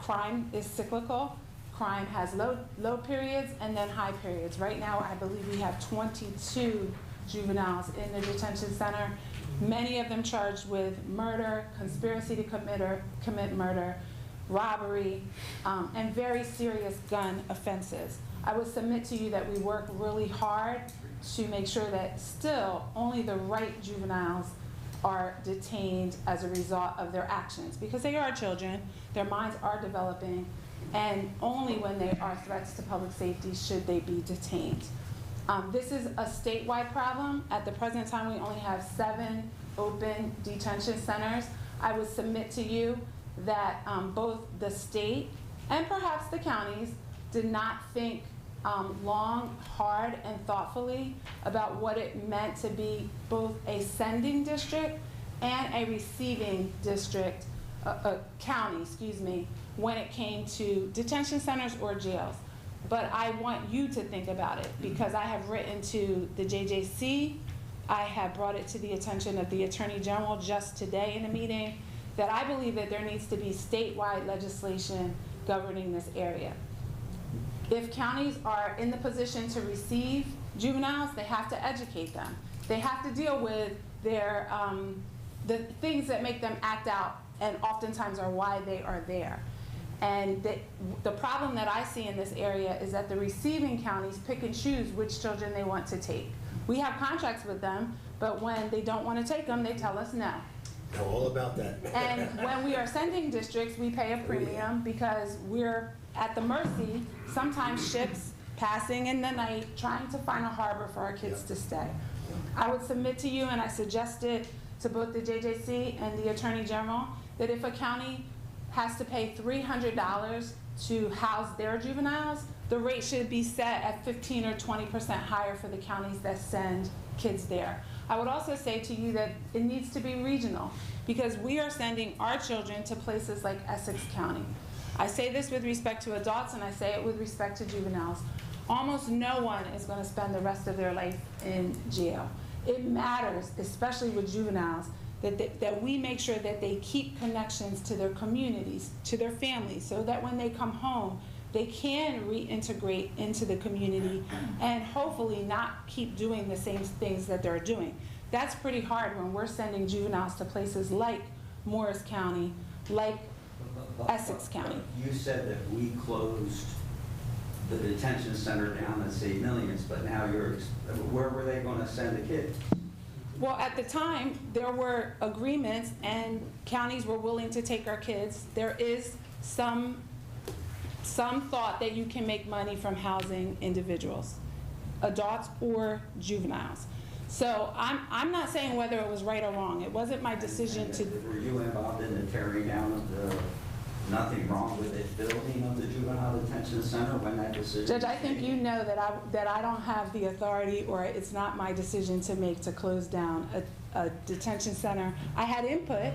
Crime is cyclical. Crime has low periods and then high periods. Right now, I believe we have 22 juveniles in the detention center, many of them charged with murder, conspiracy to commit murder, robbery, and very serious gun offenses. I would submit to you that we work really hard to make sure that still only the right juveniles are detained as a result of their actions, because they are children, their minds are developing, and only when they are threats to public safety should they be detained. This is a statewide problem. At the present time, we only have 7 open detention centers. I would submit to you that both the state and perhaps the counties did not think long, hard, and thoughtfully about what it meant to be both a sending district and a receiving district, county, excuse me, when it came to detention centers or jails. But I want you to think about it, because I have written to the JJC, I have brought it to the attention of the Attorney General just today in a meeting, that I believe that there needs to be statewide legislation governing this area. If counties are in the position to receive juveniles, they have to educate them. They have to deal with their, the things that make them act out, and oftentimes are why they are there. And the problem that I see in this area is that the receiving counties pick and choose which children they want to take. We have contracts with them, but when they don't want to take them, they tell us no. Know all about that. And when we are sending districts, we pay a premium because we're at the mercy, sometimes ships passing in the night, trying to find a harbor for our kids to stay. I would submit to you, and I suggested to both the JJC and the Attorney General, that if a county has to pay $300 to house their juveniles, the rate should be set at 15 or 20% higher for the counties that send kids there. I would also say to you that it needs to be regional, because we are sending our children to places like Essex County. I say this with respect to adults, and I say it with respect to juveniles. Almost no one is going to spend the rest of their life in jail. It matters, especially with juveniles, that we make sure that they keep connections to their communities, to their families, so that when they come home, they can reintegrate into the community and hopefully not keep doing the same things that they're doing. That's pretty hard when we're sending juveniles to places like Morris County, like Essex County. You said that we closed the detention center down and saved millions, but now where were they going to send the kids? Well, at the time, there were agreements and counties were willing to take our kids. There is some thought that you can make money from housing individuals, adults or juveniles. So I'm not saying whether it was right or wrong. It wasn't my decision to. Were you involved in the tearing down of the, nothing wrong with the building of the juvenile detention center when that decision? Judge, I think you know that I don't have the authority, or it's not my decision to make to close down a detention center. I had input,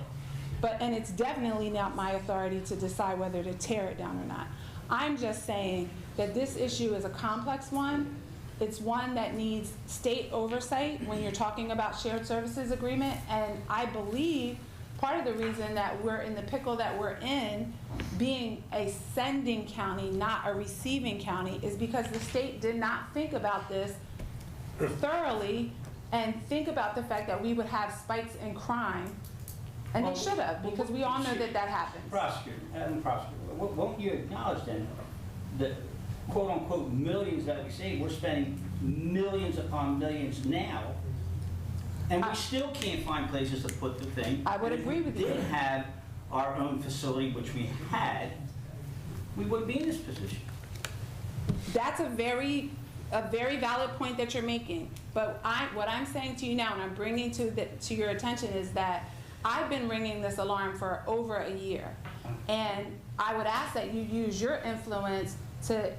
and it's definitely not my authority to decide whether to tear it down or not. I'm just saying that this issue is a complex one. It's one that needs state oversight when you're talking about shared services agreement, and I believe part of the reason that we're in the pickle that we're in, being a sending county, not a receiving county, is because the state did not think about this thoroughly and think about the fact that we would have spikes in crime, and they should have, because we all know that that happens. Prosecutor, won't you acknowledge then that quote-unquote millions that we save, we're spending millions upon millions now, and we still can't find places to put the thing. I would agree with you. If we did have our own facility, which we had, we wouldn't be in this position. That's a very valid point that you're making. But what I'm saying to you now, and I'm bringing to your attention, is that I've been ringing this alarm for over a year. And I would ask that you use your influence to,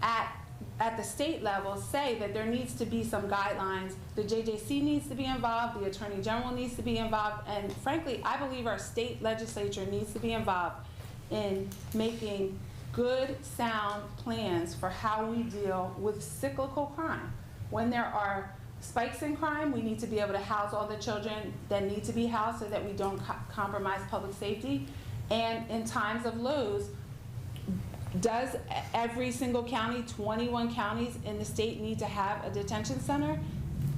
at at the state level, say that there needs to be some guidelines. The JJC needs to be involved, the Attorney General needs to be involved, and frankly, I believe our state legislature needs to be involved in making good, sound plans for how we deal with cyclical crime. When there are spikes in crime, we need to be able to house all the children that need to be housed so that we don't compromise public safety. And in times of lows, does every single county, 21 counties in the state, need to have a detention center?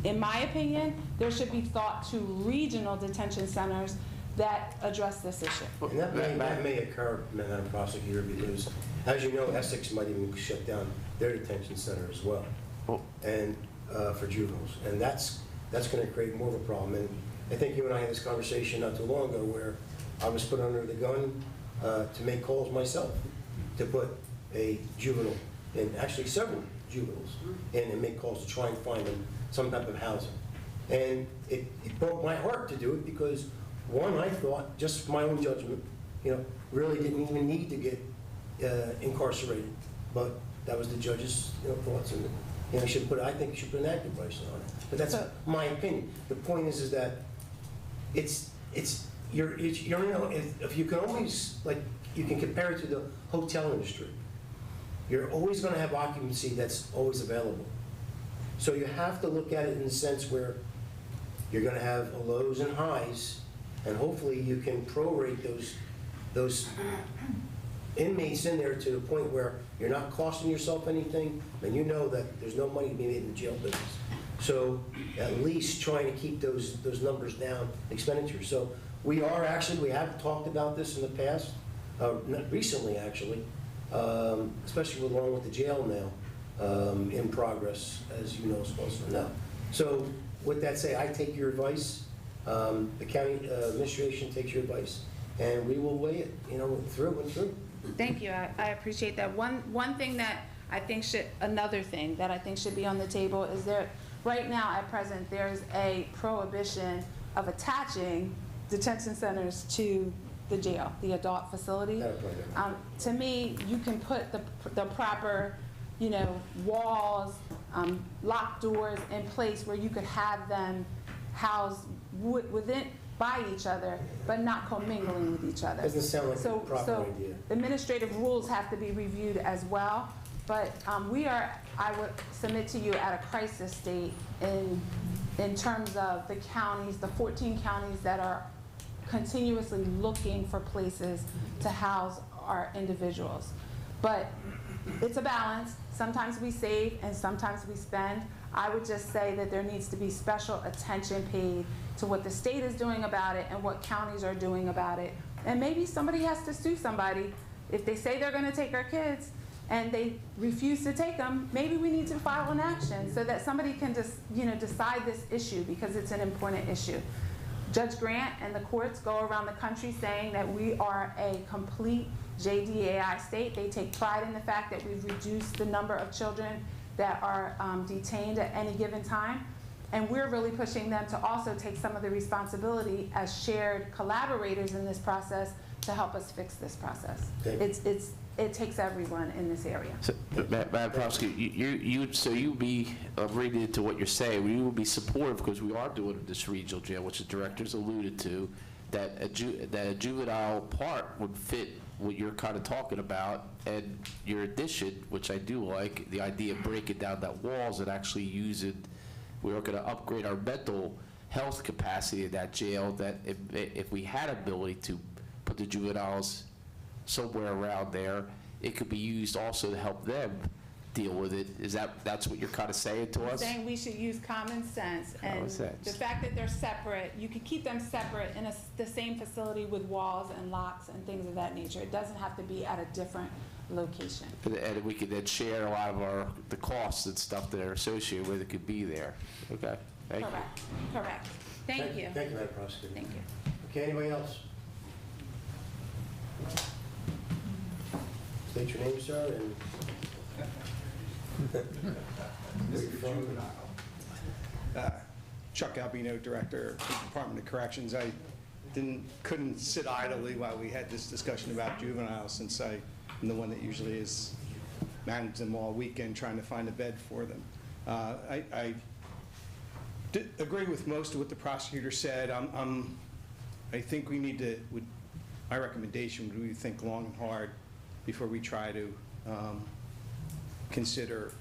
In my opinion, there should be thought to regional detention centers that address this issue. And that may occur, Madam Prosecutor, because, as you know, Essex might even shut down their detention center as well, and for juveniles, and that's going to create more of a problem. And I think you and I had this conversation not too long ago where I was put under the gun to make calls myself to put a juvenile, and actually several juveniles, in and make calls to try and find them some type of housing. And it broke my heart to do it because, one, I thought, just my own judgment, really didn't even need to get incarcerated. But that was the judge's thoughts, and I think you should put an active license on it. But that's my opinion. The point is that if you can always, you can compare it to the hotel industry. You're always going to have occupancy that's always available. So you have to look at it in the sense where you're going to have lows and highs, and hopefully you can prorate those inmates in there to the point where you're not costing yourself anything, and you know that there's no money to be made in the jail business. So at least trying to keep those numbers down, expenditures. So we have talked about this in the past, not recently actually, especially along with the jail now in progress, as you know, supposed to know. So with that said, I take your advice, the county administration takes your advice, and we will weigh it, through and through. Thank you, I appreciate that. One thing that another thing that I think should be on the table is right now at present, there's a prohibition of attaching detention centers to the jail, the adult facility. To me, you can put the proper, walls, locked doors in place where you could have them housed by each other, but not commingling with each other. Doesn't sound like a proper idea. Administrative rules have to be reviewed as well, but I would submit to you, at a crisis state in terms of the counties, the 14 counties that are continuously looking for places to house our individuals. But it's a balance. Sometimes we save and sometimes we spend. I would just say that there needs to be special attention paid to what the state is doing about it and what counties are doing about it. And maybe somebody has to sue somebody. If they say they're going to take our kids and they refuse to take them, maybe we need to file an action so that somebody can just, decide this issue, because it's an important issue. Judge Grant and the courts go around the country saying that we are a complete JDAI state. They take pride in the fact that we've reduced the number of children that are detained at any given time. And we're really pushing them to also take some of the responsibility as shared collaborators in this process to help us fix this process. It takes everyone in this area. So, Madam Prosecutor, you be related to what you're saying. We will be supportive, because we are doing this regional jail, which the director's alluded to, that a juvenile part would fit what you're kind of talking about, and your addition, which I do like, the idea of breaking down that walls and actually using. We are going to upgrade our mental health capacity in that jail, that if we had ability to put the juveniles somewhere around there, it could be used also to help them deal with it. That's what you're kind of saying to us? I'm saying we should use common sense. And the fact that they're separate, you could keep them separate in the same facility with walls and locks and things of that nature. It doesn't have to be at a different location. And we could then share a lot of the costs and stuff that are associated with it could be there. Okay, thank you. Correct. Thank you. Thank you, Madam Prosecutor. Thank you. Okay, anybody else? State your name, sir, and where you're from. Chuck Albino, Director of the Department of Corrections. I couldn't sit idly while we had this discussion about juveniles, since I'm the one that usually is manage them all weekend trying to find a bed for them. I agree with most of what the prosecutor said. I think we need to, my recommendation would be to think long and hard before we try to consider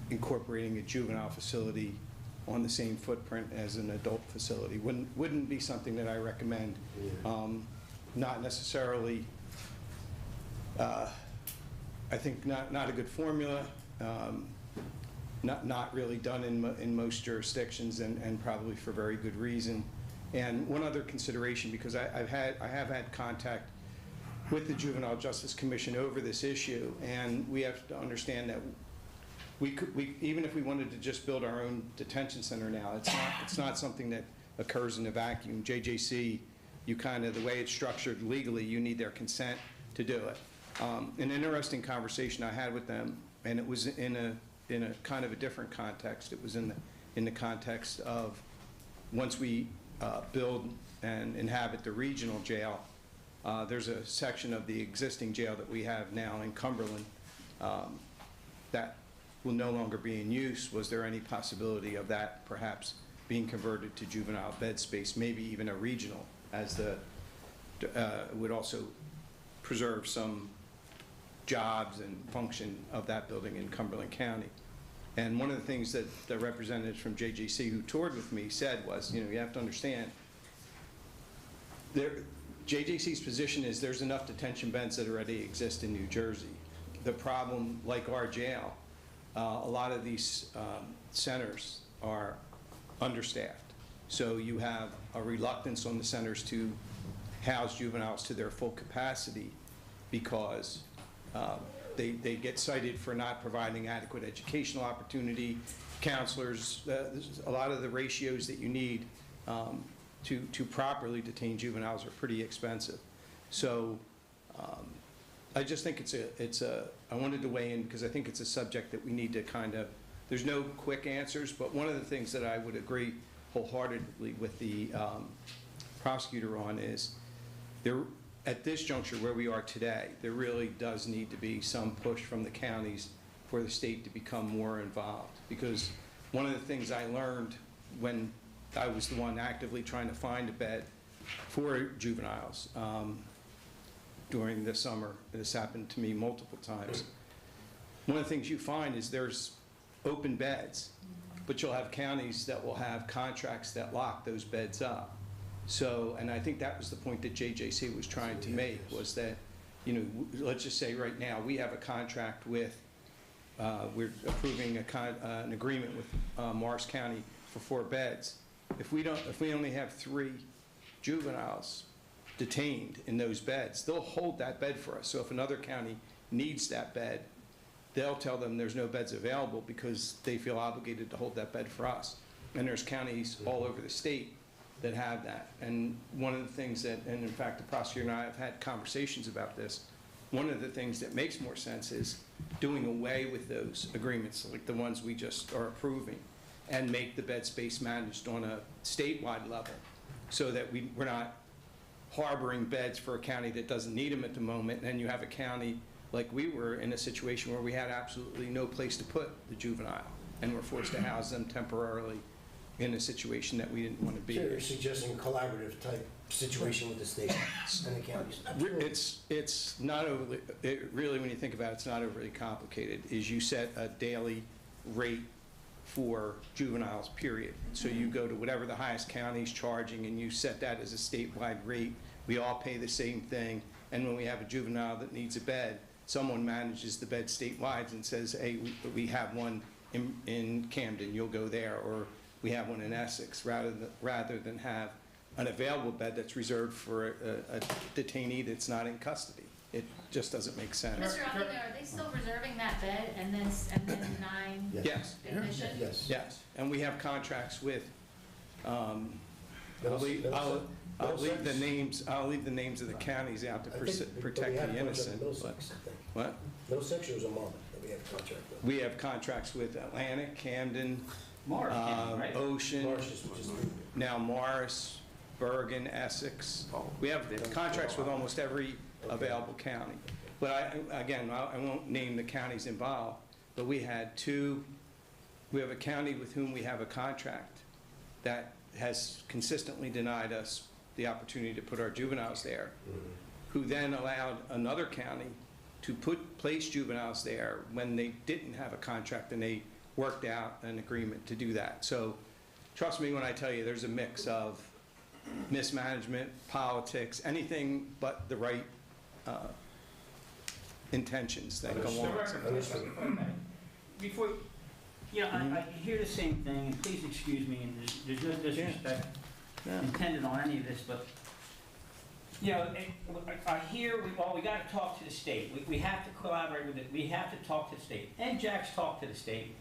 incorporating a juvenile facility on the same footprint as an adult facility. Wouldn't be something that I recommend. Not necessarily, I think not a good formula, not really done in most jurisdictions, and probably for very good reason. And one other consideration, because I have had contact with the Juvenile Justice Commission over this issue, and we have to understand that we even if we wanted to just build our own detention center now, it's not something that occurs in a vacuum. JJC, the way it's structured legally, you need their consent to do it. An interesting conversation I had with them, and it was in a kind of a different context. It was in the context of once we build and inhabit the regional jail, there's a section of the existing jail that we have now in Cumberland that will no longer be in use. Was there any possibility of that perhaps being converted to juvenile bed space, maybe even a regional, as would also preserve some jobs and function of that building in Cumberland County? And one of the things that the representatives from JJC who toured with me said was, you have to understand, JJC's position is there's enough detention beds that already exist in New Jersey. The problem, like our jail, a lot of these centers are understaffed. So you have a reluctance on the centers to house juveniles to their full capacity because they get cited for not providing adequate educational opportunity, counselors. A lot of the ratios that you need to properly detain juveniles are pretty expensive. So I just think I wanted to weigh in because I think it's a subject that we need to there's no quick answers, but one of the things that I would agree wholeheartedly with the prosecutor on is at this juncture where we are today, there really does need to be some push from the counties for the state to become more involved. Because one of the things I learned when I was the one actively trying to find a bed for juveniles during the summer, this happened to me multiple times. One of the things you find is there's open beds, but you'll have counties that will have contracts that lock those beds up. So, and I think that was the point that JJC was trying to make, was that, let's just say right now, we have a contract with, we're approving an agreement with Morris County for 4 beds. If we only have 3 juveniles detained in those beds, they'll hold that bed for us. So if another county needs that bed, they'll tell them there's no beds available because they feel obligated to hold that bed for us. And there's counties all over the state that have that. And one of the things that, and in fact the prosecutor and I have had conversations about this, one of the things that makes more sense is doing away with those agreements, like the ones we just are approving, and make the bed space managed on a statewide level so that we're not harboring beds for a county that doesn't need them at the moment, and then you have a county like we were in a situation where we had absolutely no place to put the juvenile, and we're forced to house them temporarily in a situation that we didn't want to be So in. you're suggesting a collaborative type situation with the state and the counties? It's not overly, really when you think about it, it's not overly complicated. Is you set a daily rate for juveniles, period. So you go to whatever the highest county is charging and you set that as a statewide rate. We all pay the same thing, and when we have a juvenile that needs a bed, someone manages the bed statewide and says, hey, we have one in Camden, you'll go there, or we have one in Essex, rather than have an available bed that's reserved for a detainee that's not in custody. It just doesn't make sense. Mr. Alvino, are they still reserving that bed and then denying Yes. admission? Yes, and we have contracts with, I'll leave the names of the counties out to protect the innocent. What? Middlesex or Monmouth that we have a contract with? We have contracts with Atlantic, Camden, Morris, right? Ocean, Morris just now Morris, Bergen, Essex. We have contracts with almost every available county. But I won't name the counties involved, but we have a county with whom we have a contract that has consistently denied us the opportunity to put our juveniles there, who then allowed another county to place juveniles there when they didn't have a contract, and they worked out an agreement to do that. So trust me when I tell you there's a mix of mismanagement, politics, anything but the right intentions that go on. Before, I hear the same thing, and please excuse me, and there's no disrespect intended on any of this, but, I hear, we got to talk to the state. We have to collaborate with it. We have to talk to the state. And Jack's talked to the state,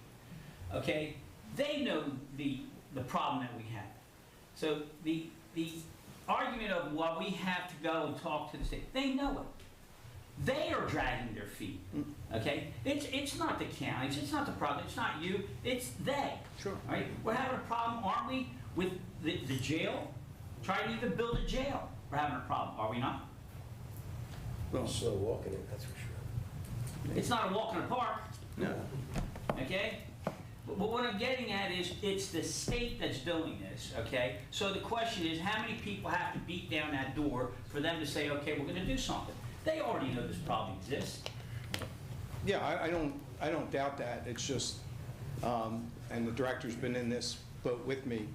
okay? They know the problem that we have. So the argument of, well, we have to go and talk to the state, they know it. They are dragging their feet, okay? It's not the counties, it's not the problem, it's not you, it's they. Sure. All right? We're having a problem, aren't we, with the jail? Trying to even build a jail. We're having a problem, are we not? Well, slow walking it, that's for sure. It's not a walk in the park, No. okay? But what I'm getting at is, it's the state that's doing this, okay? So the question is, how many people have to beat down that door for them to say, okay, we're gonna do something? They already know this problem exists. Yeah, I don't doubt that. It's just, and the director's been in this boat with me,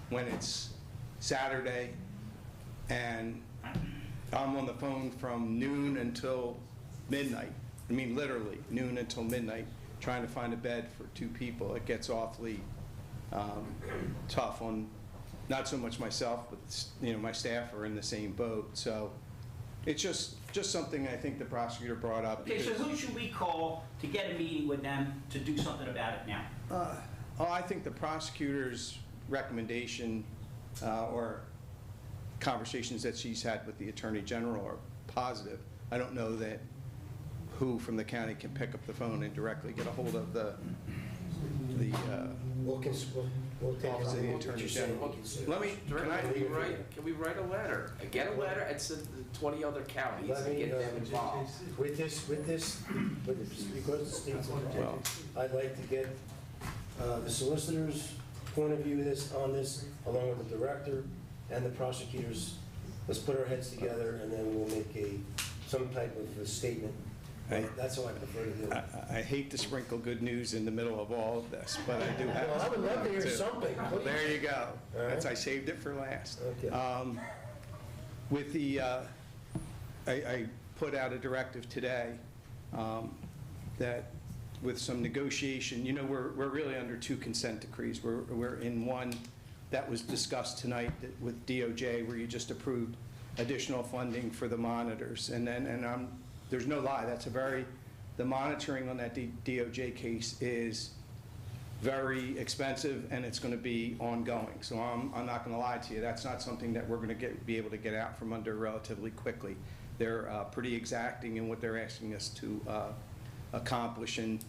when it's Saturday and I'm on the phone from noon until midnight. I mean, literally, noon until midnight, trying to find a bed for 2 people. It gets awfully tough on, not so much myself, but my staff are in the same boat. So it's just something I think the prosecutor brought up. Okay, so who should we call to get a meeting with them to do something about it now? I think the prosecutor's recommendation or conversations that she's had with the Attorney General are positive. I don't know that who from the county can pick up the phone and directly get a hold of the We'll take Office of the Attorney General. Let me, can we write a letter? Get a letter and send to 20 other counties and get them involved. With this, because the state's involved, I'd like to get the solicitor's point of view on this, along with the director and the prosecutors. Let's put our heads together, and then we'll make some type of a statement. That's how I prefer to do it. I hate to sprinkle good news in the middle of all of this, but I do have Well, I would love to hear too. something. Well, there you go. All right. I saved it for last. Okay. With the, I put out a directive today that with some negotiation, we're really under 2 consent decrees. We're in one that was discussed tonight with DOJ, where you just approved additional funding for the monitors. And there's no lie, the monitoring on that DOJ case is very expensive, and it's going to be ongoing. So I'm not going to lie to you, that's not something that we're going to be able to get out from under relatively quickly. They're pretty exacting in what they're asking us to accomplish, and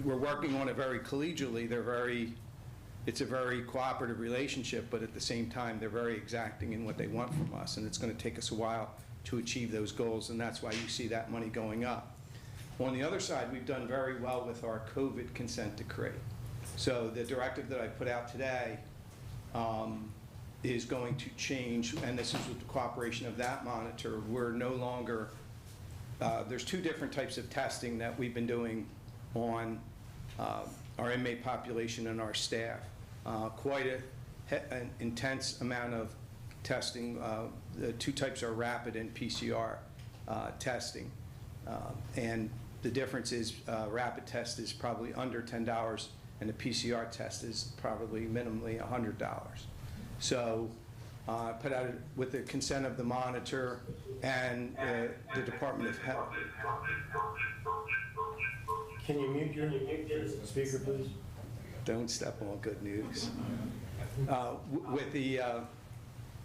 we're working on it very collegially. It's a very cooperative relationship, but at the same time, they're very exacting in what they want from us, and it's going to take us a while to achieve those goals, and that's why you see that money going up. On the other side, we've done very well with our COVID consent decree. So the directive that I put out today is going to change, and this is with the cooperation of that monitor. We're no longer, there's 2 different types of testing that we've been doing on our inmate population and our staff. Quite an intense amount of testing. The 2 types are rapid and PCR testing. And the difference is rapid test is probably under $10, and the PCR test is probably minimally $100. So put out with the consent of the monitor and the Department of Health. Can you mute your speaker, please? Don't step on good news. With the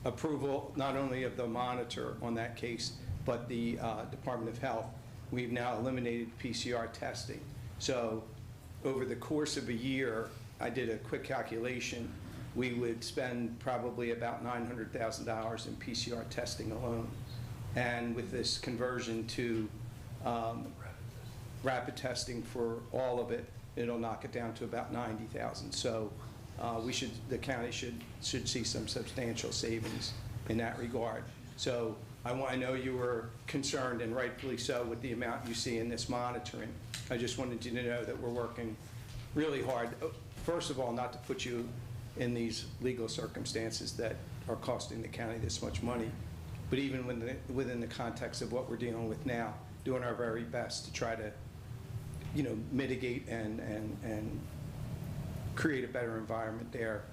approval not only of the monitor on that case, but the Department of Health, we've now eliminated PCR testing. So over the course of a year, I did a quick calculation, we would spend probably about $900,000 in PCR testing alone. And with this conversion to rapid testing for all of it, it'll knock it down to about 90,000. So the county should see some substantial savings in that regard. So I know you were concerned, and rightfully so, with the amount you see in this monitoring. I just wanted you to know that we're working really hard. First of all, not to put you in these legal circumstances that are costing the county this much money, but even within the context of what we're dealing with now, doing our very best to try to, mitigate and create a better environment there.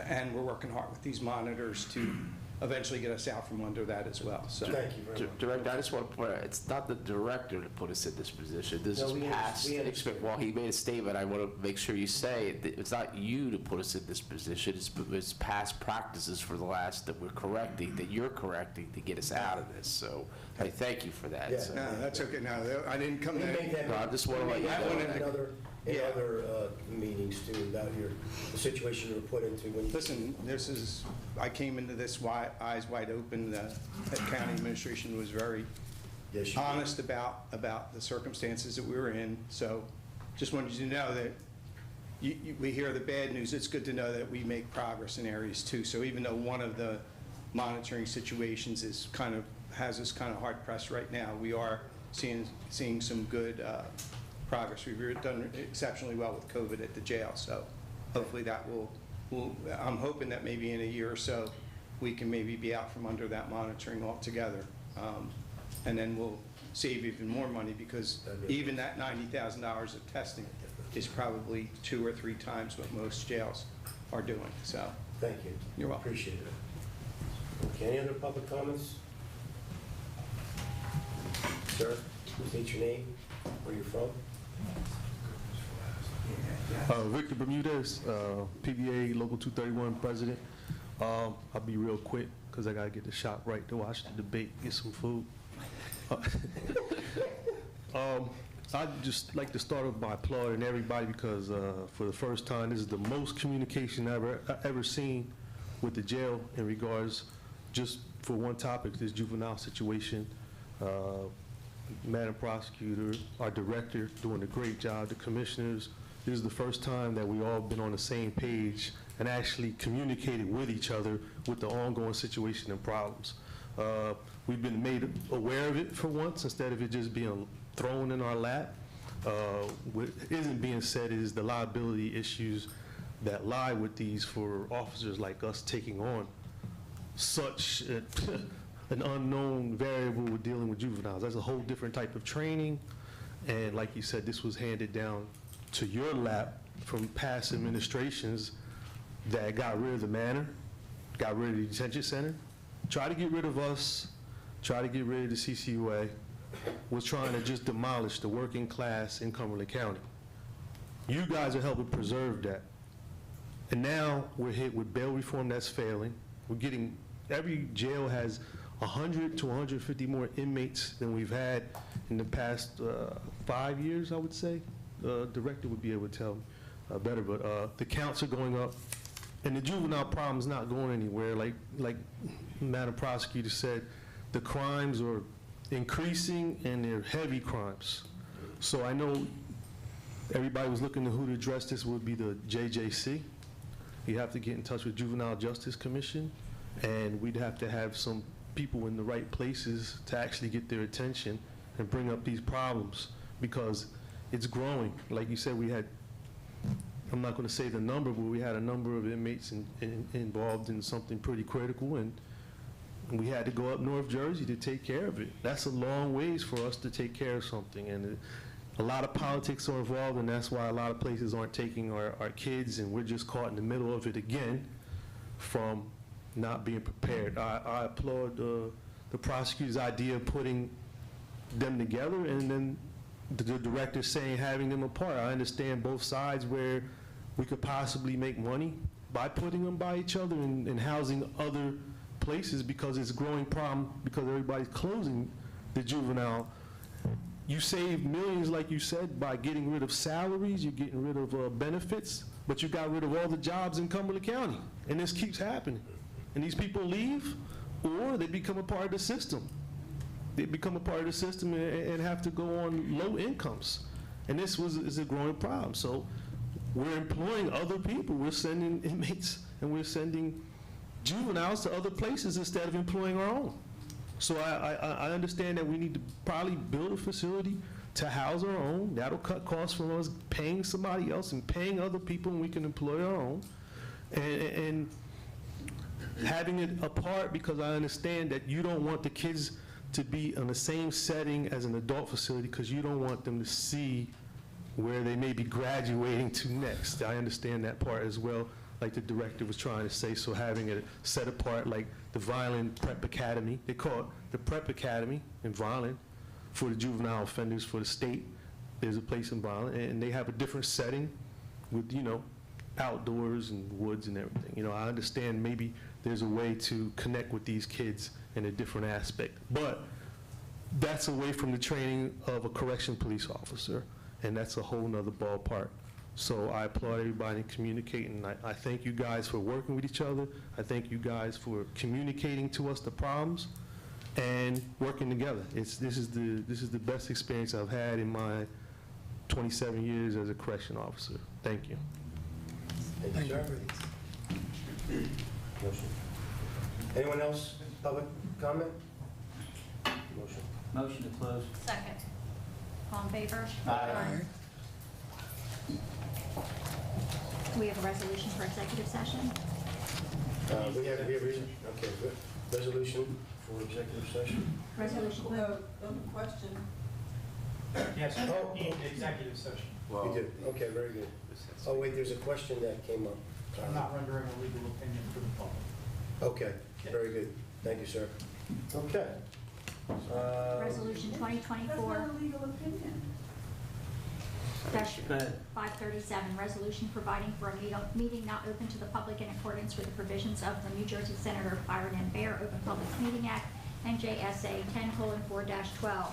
And we're working hard with these monitors to eventually get us out from under that as well. So, Thank you very much. Director, I just want to point out, it's not the director that put us in this position. This No, is we past. understand. Well, he made a statement. I want to make sure you say it's not you to put us in this position. It's past practices for the last that we're correcting, that you're correcting to get us out of this. So I thank you for that. Yeah. So, no, that's okay. No, I didn't come We to made that. No, I just wanna we let made you that know. in other meetings too, about the situation you were put into when you. Listen, I came into this eyes wide open. The county administration was very Yes, you did. honest about the circumstances that we were in. So just wanted you to know that we hear the bad news. It's good to know that we make progress in areas too. So even though one of the monitoring situations has us kind of hard pressed right now, we are seeing some good progress. We've done exceptionally well with COVID at the jail. So hopefully that will I'm hoping that maybe in a year or so we can maybe be out from under that monitoring altogether. And then we'll save even more money, because even that $90,000 of testing is probably 2 or 3 times what most jails are doing. So Thank you. You're welcome. Appreciate it. Okay, any other public comments? Sir, state your name, where you're from. Victor Bermudez, PBA Local 231 President. I'll be real quick because I got to get the shop right to watch the debate, get some food. I'd just like to start off by applauding everybody because for the first time, this is the most communication I've ever seen with the jail in regards, just for one topic, this juvenile situation. Madam Prosecutor, our director doing a great job, the commissioners. This is the first time that we all been on the same page and actually communicated with each other with the ongoing situation and problems. We've been made aware of it for once instead of it just being thrown in our lap. What isn't being said is the liability issues that lie with these for officers like us taking on such an unknown variable with dealing with juveniles. That's a whole different type of training. And like you said, this was handed down to your lap from past administrations that got rid of the manor, got rid of the detention center, tried to get rid of us, tried to get rid of the CCUA, was trying to just demolish the working class in Cumberland County. You guys are helping preserve that. And now we're hit with bail reform that's failing. We're getting, every jail has 100 to 150 more inmates than we've had in the past 5 years, I would say. The director would be able to tell me better, but the counts are going up, and the juvenile problem is not going anywhere. Like Madam Prosecutor said, the crimes are increasing, and they're heavy crimes. So I know everybody was looking to who to address this would be the JJC. You have to get in touch with Juvenile Justice Commission, and we'd have to have some people in the right places to actually get their attention and bring up these problems, because it's growing. Like you said, we had, I'm not going to say the number, but we had a number of inmates involved in something pretty critical, and we had to go up North Jersey to take care of it. That's a long ways for us to take care of something, and a lot of politics are involved, and that's why a lot of places aren't taking our kids, and we're just caught in the middle of it again from not being prepared. I applaud the prosecutor's idea of putting them together, and then the director saying having them apart. I understand both sides where we could possibly make money by putting them by each other and housing other places, because it's a growing problem because everybody's closing the juvenile. You save millions, like you said, by getting rid of salaries, you're getting rid of benefits, but you got rid of all the jobs in Cumberland County, and this keeps happening. And these people leave, or they become a part of the system. they become a part of the system and have to go on low incomes. And this is a growing problem. So we're employing other people. We're sending inmates and we're sending juveniles to other places instead of employing our own. So I understand that we need to probably build a facility to house our own. That'll cut costs from us paying somebody else and paying other people, and we can employ our own. And having it apart, because I understand that you don't want the kids to be in the same setting as an adult facility because you don't want them to see where they may be graduating to next. I understand that part as well, like the director was trying to say. So having it set apart, like the Violin Prep Academy, they call it the Prep Academy in Violin for the juvenile offenders for the state. There's a place in Violin, and they have a different setting with, you know, outdoors and woods and everything. You know, I understand maybe there's a way to connect with these kids in a different aspect, but that's away from the training of a correction police officer, and that's a whole nother ballpark. So I applaud everybody communicating. I thank you guys for working with each other. I thank you guys for communicating to us the problems and working together. This is the best experience I've had in my 27 years as a correction officer. Thank you. Thank you, sir. Motion. Anyone else? Public comment? Motion. Motion to close. Second. All in favor? Aye. We have a resolution for executive session. We have reason. Okay, good. Resolution for executive session. Resolution. Question. Yes, Oh. in executive session. We do. Okay, very good. Oh, wait, there's a question that came up. I'm not rendering a legal opinion for the public. Okay, very good. Thank you, sir. Okay. Resolution 2024. legal opinion. Go ahead. 537, resolution providing for a meeting not open to the public in accordance with the provisions of the New Jersey Senator Byron M. Baer Open Public Meeting Act, NJSA 10:4-12.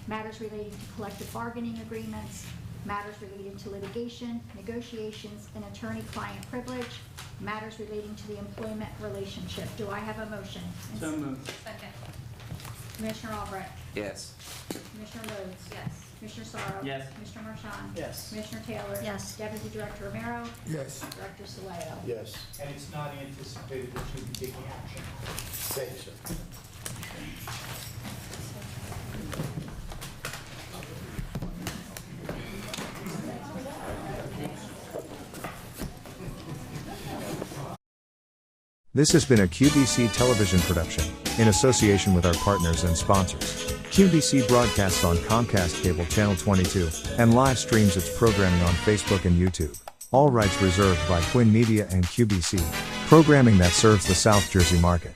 Matters relating to collective bargaining agreements, matters relating to litigation, negotiations, and attorney-client privilege, matters relating to the employment relationship. Do I have a motion? So moved. Second. Commissioner Albrecht. Yes. Commissioner Rhodes. Yes. Commissioner Sorrow. Yes. Commissioner Marchand. Yes. Commissioner Taylor. Yes. Deputy Director Romero. Yes. Director Soleo. Yes. And it's not anticipated that you'll be taking action. Thank you, sir. This has been a QBC television production, in association with our partners and sponsors. QBC broadcasts on Comcast Cable Channel 22, and live streams its programming on Facebook and YouTube. All rights reserved by Quinn Media and QBC, programming that serves the South Jersey market.